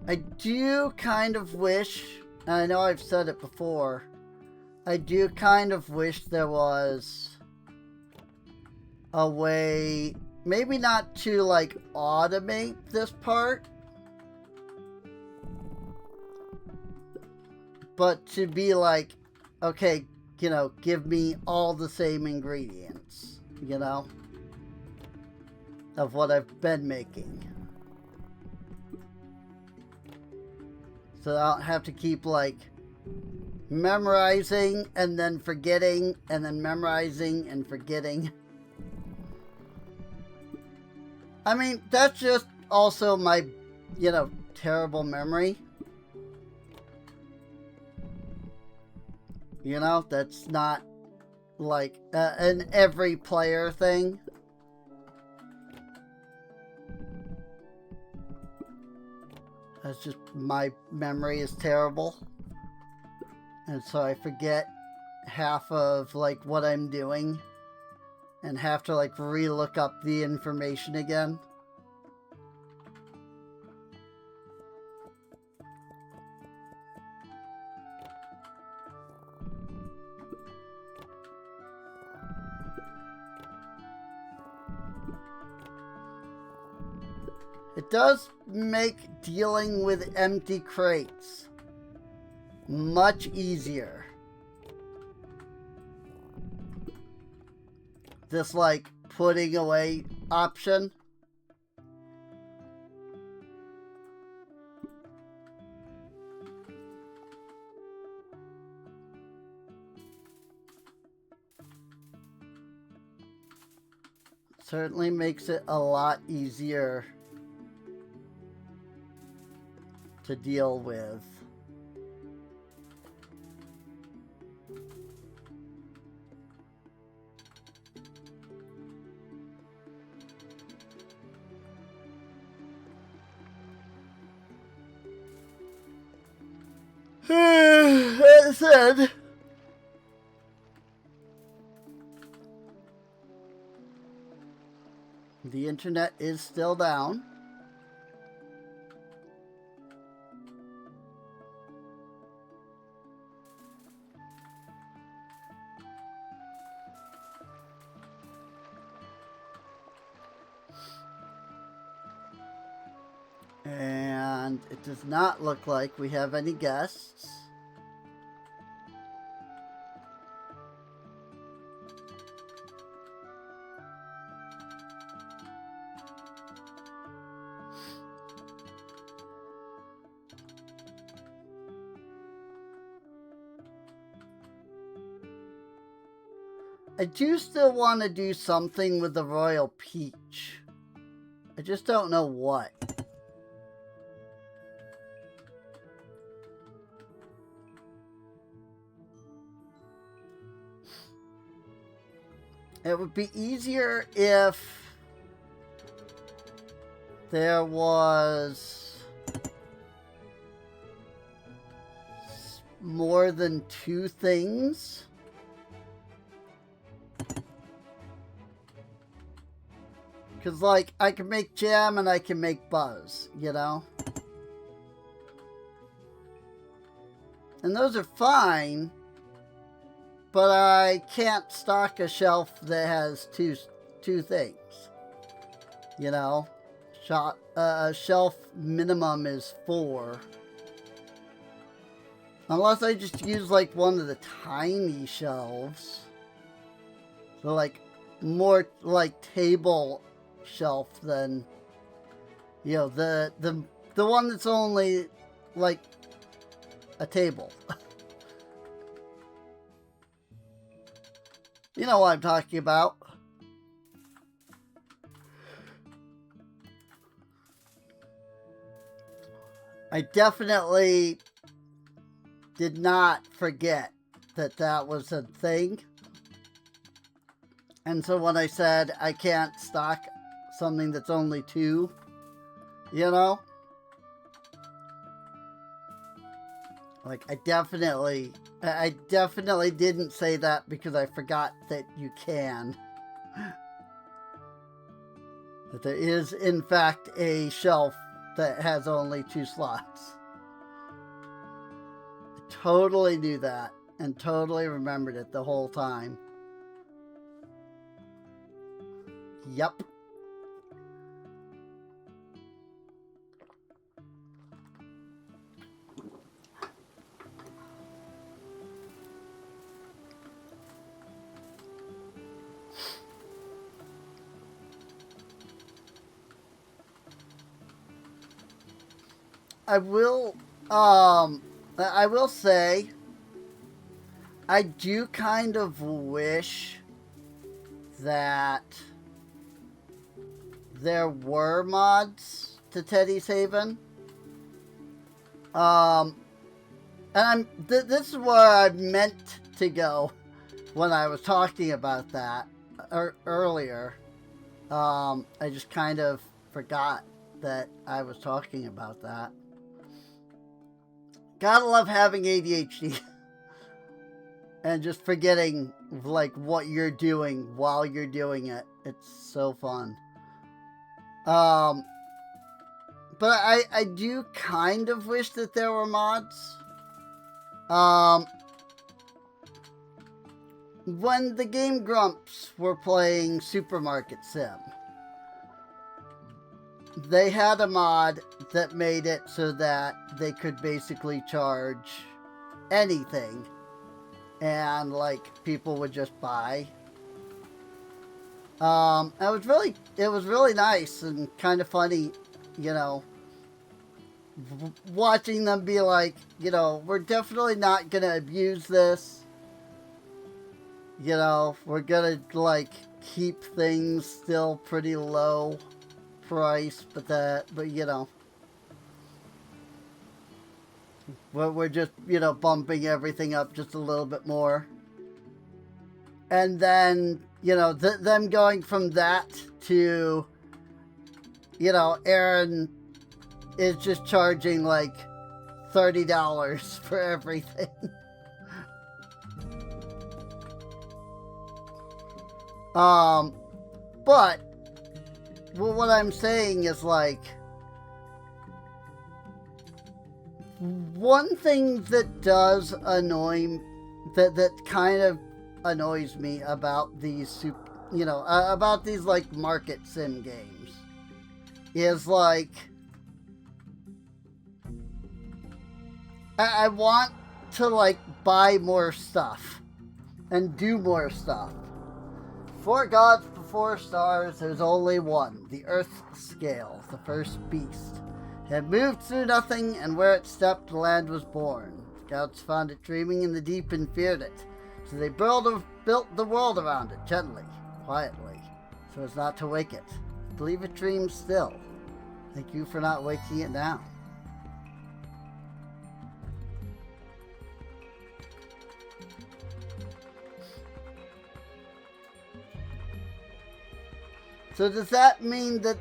I do kind of wish, and I know I've said it before, I do kind of wish there was a way, maybe not to like automate this part, but to be like, okay, you know, give me all the same ingredients, you know, of what I've been making. So I don't have to keep like memorizing and then forgetting and then memorizing and forgetting. I mean, that's just also my, you know, terrible memory. You know, that's not like an every player thing. That's just my memory is terrible. And so I forget half of like what I'm doing and have to like re-look up the information again. It does make dealing with empty crates much easier. This like putting away option. Certainly makes it a lot easier to deal with. That said, the internet is still down. And it does not look like we have any guests. I do still want to do something with the Royal Peach. I just don't know what. It would be easier if there was more than two things. Because, like, I can make jam and I can make buzz, you know? And those are fine. But I can't stock a shelf that has two things. You know, shelf minimum is 4. Unless I just use like one of the tiny shelves. So like more like table shelf than, you know, the one that's only like a table. You know what I'm talking about. I definitely did not forget that that was a thing. And so when I said I can't stock something that's only 2, you know? Like, I definitely didn't say that because I forgot that you can. That there is, in fact, a shelf that has only 2 slots. I totally knew that and totally remembered it the whole time. Yep. I will say, I do kind of wish that there were mods to Teddy's Haven. And this is where I meant to go when I was talking about that earlier. I just kind of forgot that I was talking about that. Gotta love having ADHD and just forgetting like what you're doing while you're doing it. It's so fun. But I do kind of wish that there were mods. When the Game Grumps were playing Supermarket Sim, they had a mod that made it so that they could basically charge anything and like people would just buy. It was really nice and kind of funny, you know, watching them be like, you know, we're definitely not gonna abuse this. You know, we're gonna like keep things still pretty low price, but you know, we're just, you know, bumping everything up just a little bit more. And then, you know, them going from that to, you know, Aaron is just charging like $30 for everything. But well, what I'm saying is like, one thing that does annoy, that kind of annoys me about these, you know, about these like market sim games is like, I want to like buy more stuff and do more stuff. 4 gods before stars, there's only one, the Earth Scale, the first beast. It had moved through nothing, and where it stepped, the land was born. Scouts found it dreaming in the deep and feared it, so they built the world around it, gently, quietly, so as not to wake it. I believe it dreams still. Thank you for not waking it now. So does that mean that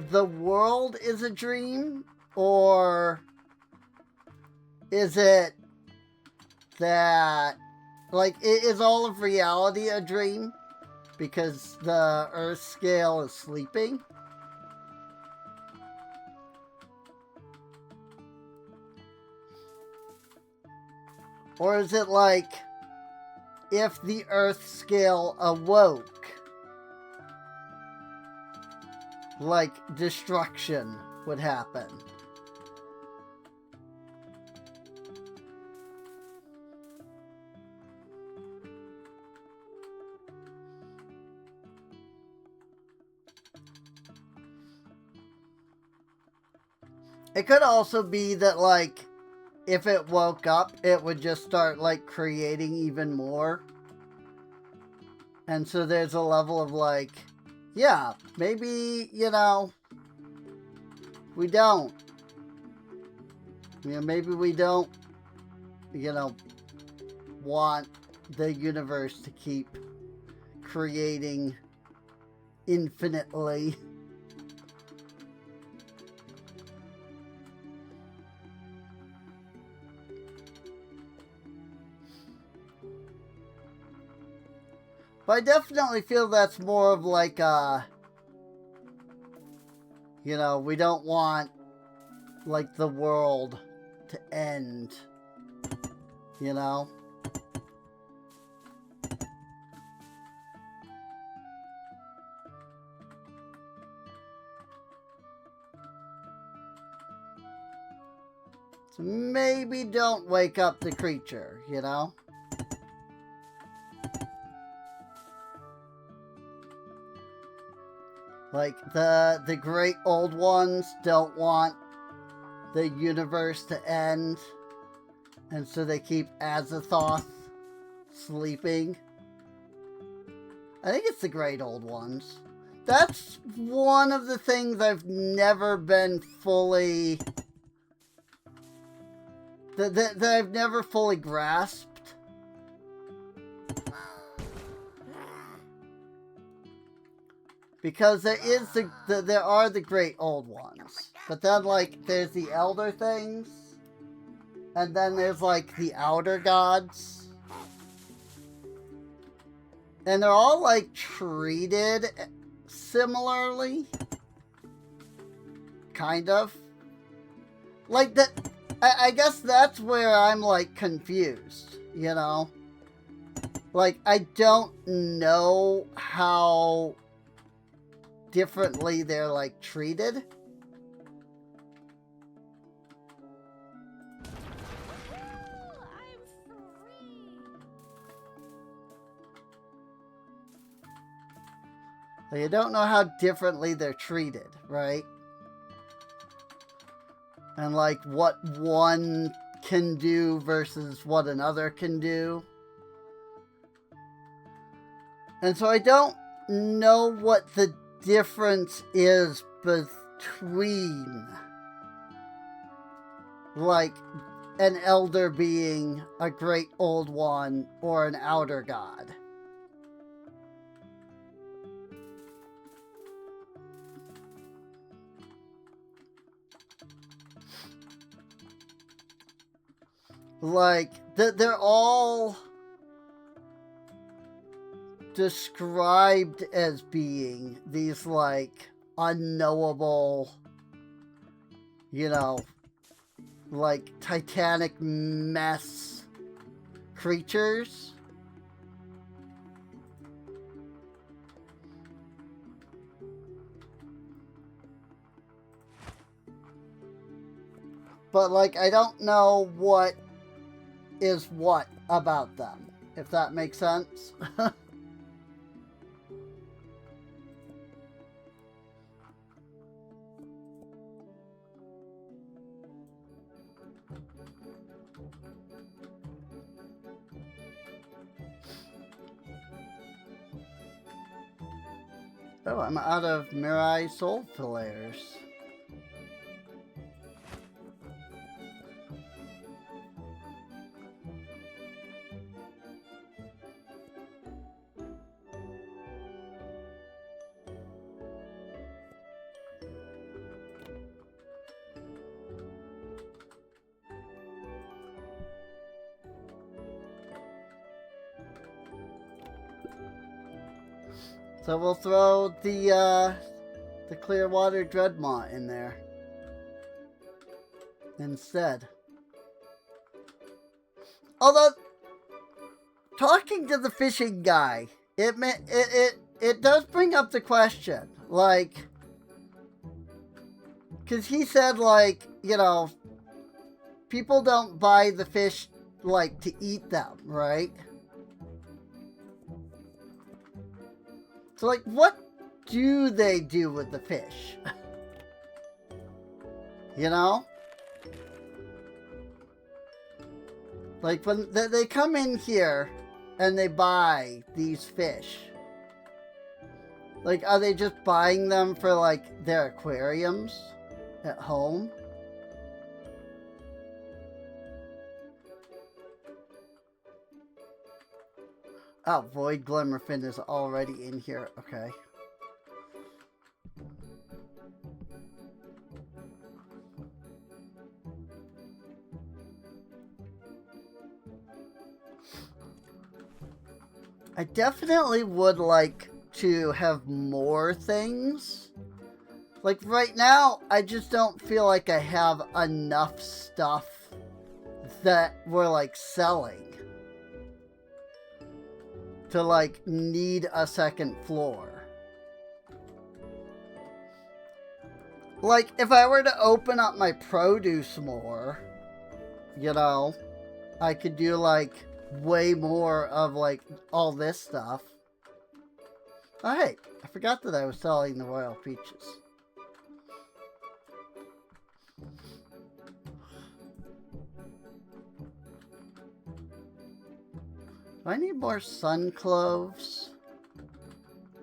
the world is a dream? Or is it that, like, is all of reality a dream? Because the Earth Scale is sleeping? Or is it like, if the Earth Scale awoke, like, destruction would happen. It could also be that, like, if it woke up, it would just start, like, creating even more. And so there's a level of, like, yeah, maybe, you know, we don't. You know, maybe we don't, you know, want the universe to keep creating infinitely. But I definitely feel that's more of like a, you know, we don't want, like, the world to end, you know? So maybe don't wake up the creature, you know? Like, the great old ones don't want the universe to end, and so they keep Azathoth sleeping. I think it's the great old ones. That's one of the things I've never been fully... that I've never fully grasped. Because there is there are the great old ones. But then, like, there's the elder things. And then there's, like, the outer gods. And they're all, like, treated similarly. Kind of. Like, that. I guess that's where I'm, like, confused, you know? Like, I don't know how differently they're, like, treated. Like, I don't know how differently they're treated, right? And, like, what one can do versus what another can do. And so I don't know what the difference is between, like, an elder being a great old one or an outer god. Like, they're all described as being these, like, unknowable, you know, like, titanic mess creatures. But, like, I don't know what is what about them, if that makes sense. Oh, I'm out of Mirai Soul Fillers. So we'll throw the Clearwater Dreadmont in there instead. Although, talking to the fishing guy, it does bring up the question, like, Because he said, like, you know, people don't buy the fish, like, to eat them, right? So, like, what do they do with the fish? You know? Like, when they come in here and they buy these fish, like, are they just buying them for, like, their aquariums at home? Oh, Void Glimmerfin is already in here. Okay. I definitely would like to have more things. Like right now, I just don't feel like I have enough stuff that we're like selling to like need a second floor. Like if I were to open up my produce more, you know, I could do like way more of like all this stuff. Oh hey, I forgot that I was selling the Royal Peaches. Do I need more sun cloves?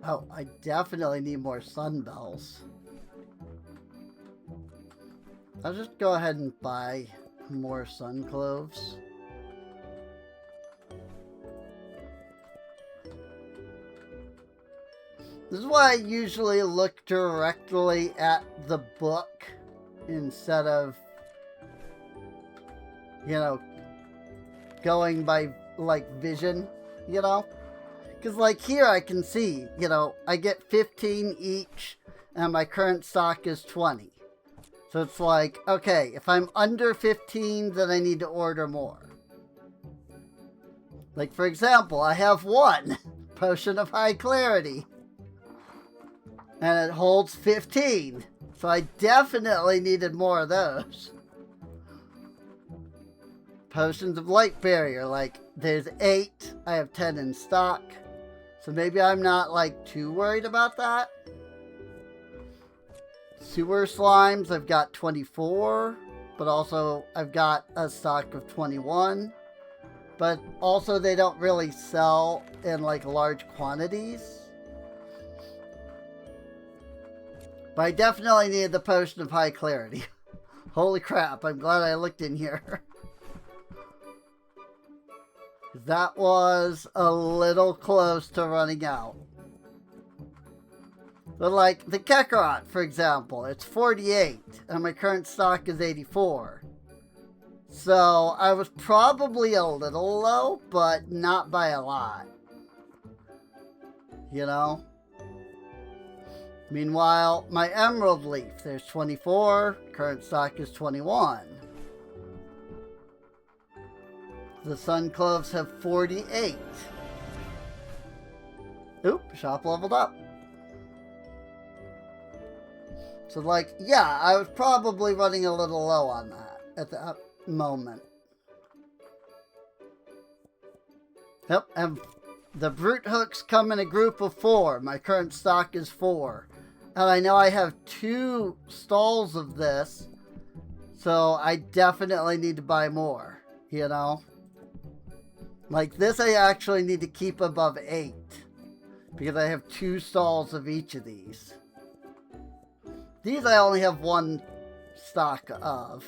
Oh, I definitely need more sun bells. I'll just go ahead and buy more sun cloves. This is why I usually look directly at the book instead of, you know, going by, like, vision, you know? Because, like, here I can see, you know, I get 15 each, and my current stock is 20. So it's like, okay, if I'm under 15, then I need to order more. Like, for example, I have one Potion of High Clarity. And it holds 15. So I definitely needed more of those. Potions of Light Barrier, like, there's 8. I have 10 in stock. So maybe I'm not, like, too worried about that. Sewer Slimes, I've got 24. But also, I've got a stock of 21. But also, they don't really sell in, like, large quantities. But I definitely needed the Potion of High Clarity. Holy crap, I'm glad I looked in here. That was a little close to running out. But like, the Kakarot, for example, it's 48, and my current stock is 84. So, I was probably a little low, but not by a lot. You know? Meanwhile, my Emerald Leaf, there's 24, current stock is 21. The Sun Cloves have 48. Oop, shop leveled up. So like, yeah, I was probably running a little low on that at that moment. Yep, and the Brute Hooks come in a group of 4. My current stock is 4. And I know I have 2 stalls of this, so I definitely need to buy more, you know? Like this I actually need to keep above 8, because I have 2 stalls of each of these. These I only have 1 stock of.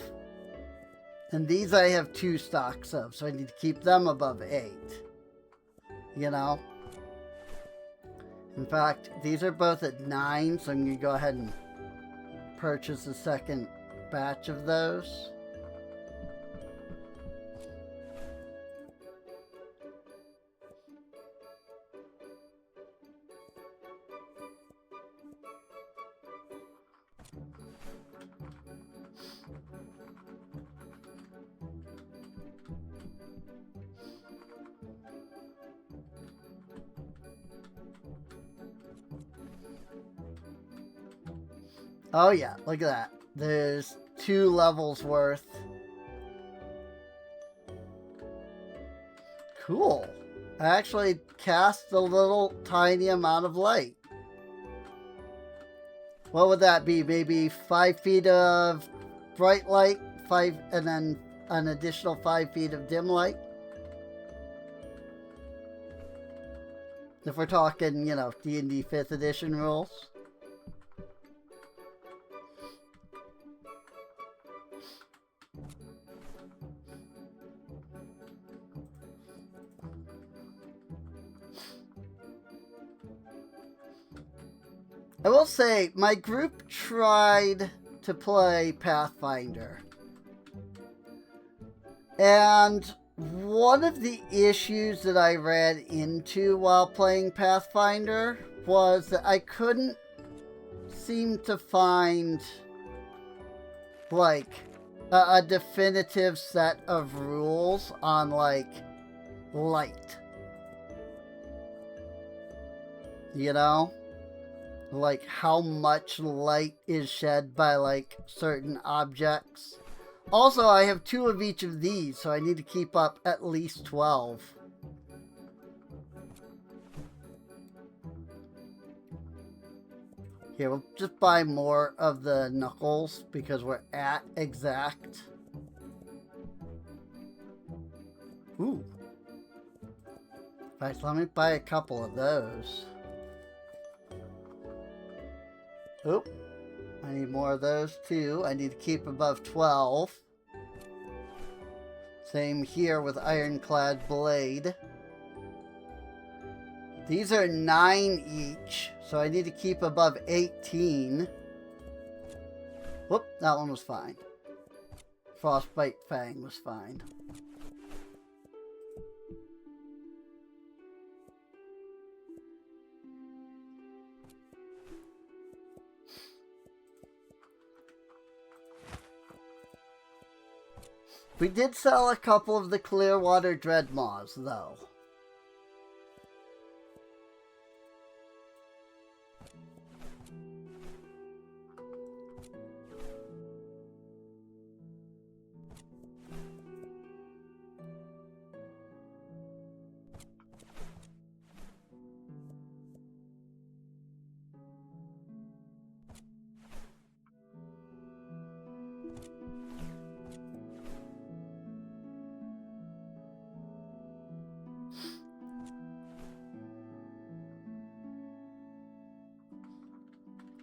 And these I have 2 stocks of, so I need to keep them above 8. You know? In fact, these are both at 9, so I'm going to go ahead and purchase a second batch of those. Oh yeah, look at that. There's 2 levels worth. Cool. I actually cast a little tiny amount of light. What would that be? Maybe 5 feet of bright light, 5, and then an additional 5 feet of dim light? If we're talking, you know, D&D 5th edition rules. I will say, my group tried to play Pathfinder. And one of the issues that I ran into while playing Pathfinder was that I couldn't seem to find, like, a definitive set of rules on, like, light. You know? Like, how much light is shed by, like, certain objects. Also, I have 2 of each of these, so I need to keep up at least 12. Here, we'll just buy more of the knuckles, because we're at exact. Ooh. Alright, so let me buy a couple of those. Oop. I need more of those too. I need to keep above 12. Same here with Ironclad Blade. These are 9 each, so I need to keep above 18. Whoop, that one was fine. Frostbite Fang was fine. We did sell a couple of the Clearwater Dreadmaws, though.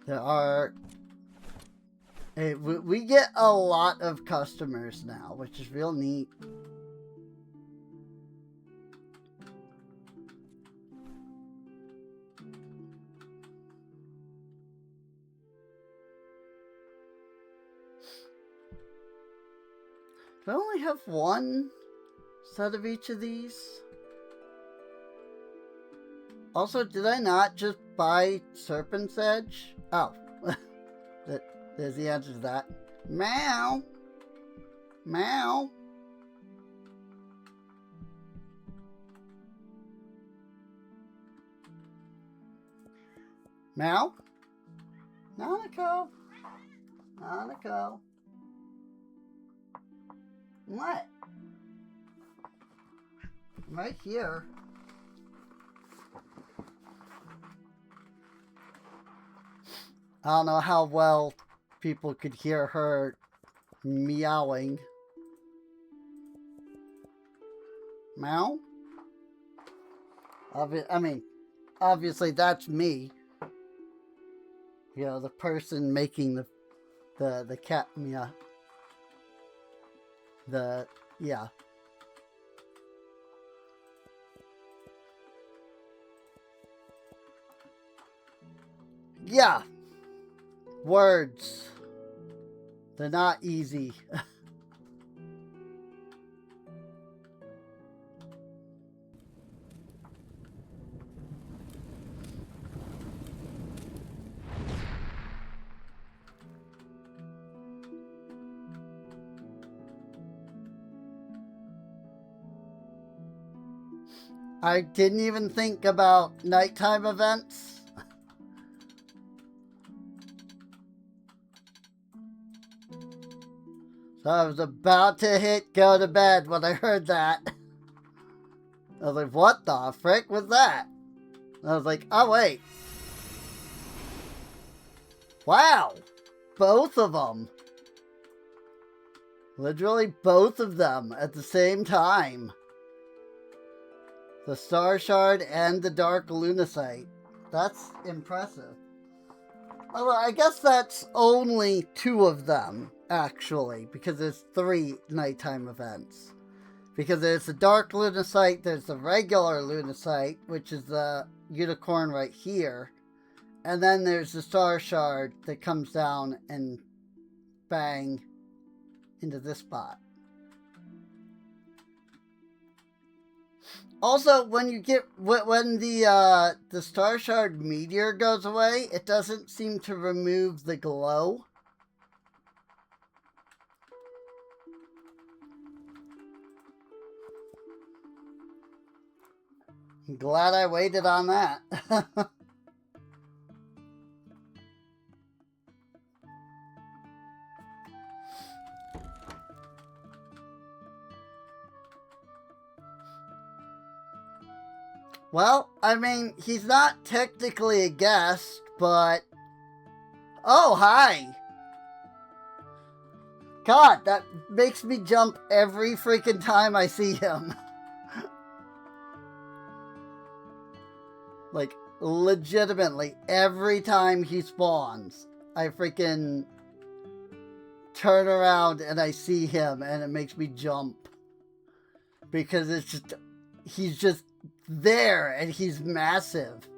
There are... we get a lot of customers now, which is real neat. Do I only have 1 set of each of these? Also, did I not just buy Serpent's Edge? Oh, there's the answer to that. Meow. Meow. Meow. Nanako. Nanako. What? I'm right here. I don't know how well people could hear her meowing. Meow? I mean, obviously that's me. You know, the person making the cat meow. Yeah. Yeah. Words. They're not easy. I didn't even think about nighttime events. So I was about to hit go to bed when I heard that. I was like, what the frick was that? And I was like, oh wait. Wow. Both of them. Literally both of them at the same time. The Star Shard and the Dark Lunacite. That's impressive. Although I guess that's only 2 of them, actually, because there's 3 nighttime events. Because there's the Dark Lunacite, there's the regular Lunacite, which is the unicorn right here. And then there's the Star Shard that comes down and bang into this spot. Also, when the Star Shard meteor goes away, it doesn't seem to remove the glow. I'm glad I waited on that. Well, I mean, he's not technically a guest, but... Oh, hi! God, that makes me jump every freaking time I see him. Like, legitimately, every time he spawns, I freaking turn around and I see him and it makes me jump. Because it's just... He's just there and he's massive.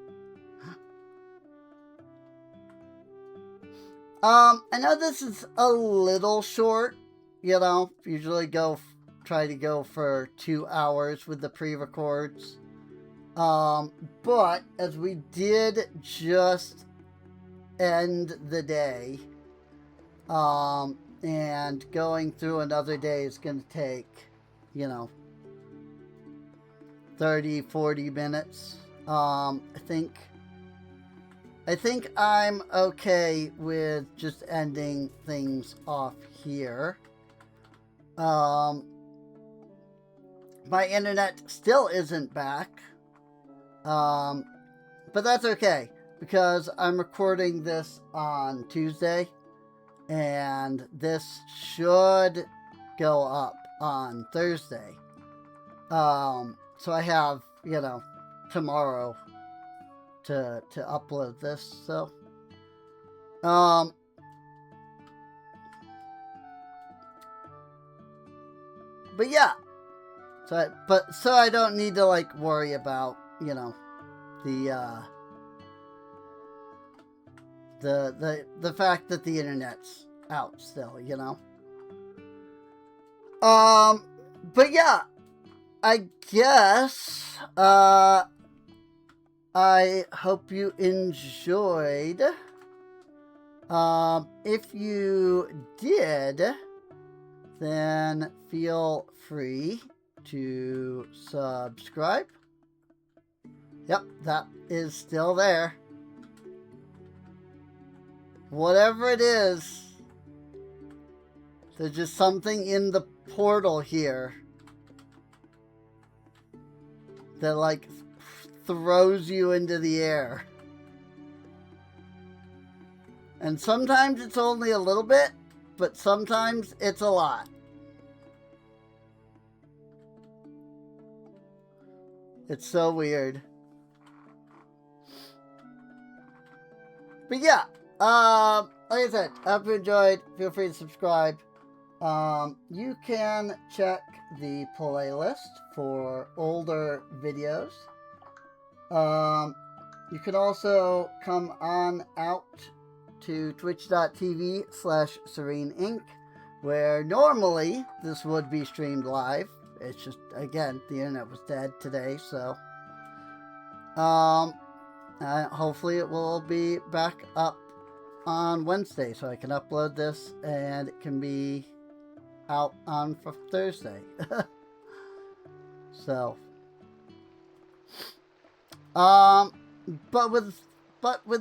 I know this is a little short, you know, usually try to go for 2 hours with the pre-records. But as we did just end the day, and going through another day is going to take, you know, 30-40 minutes. I think I'm okay with just ending things off here. My internet still isn't back. But that's okay because I'm recording this on Tuesday and this should go up on Thursday. So I have, you know, tomorrow to upload this, so. But yeah. So I don't need to, like, worry about, you know, the fact that the internet's out still, you know. But yeah. I guess, I hope you enjoyed. If you did, then feel free to subscribe. Yep, that is still there. Whatever it is, there's just something in the portal here that, like, throws you into the air. And sometimes it's only a little bit, but sometimes it's a lot. It's so weird. But yeah, like I said, I hope you enjoyed. Feel free to subscribe. You can check the playlist for older videos. You can also come on out to twitch.tv/SereneInc, where normally this would be streamed live. It's just, again, the internet was dead today, so hopefully it will be back up on Wednesday so I can upload this and it can be out on for Thursday. So but with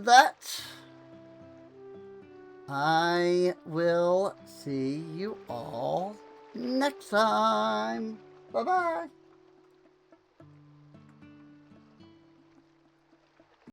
that, I will see you all next time. Bye-bye.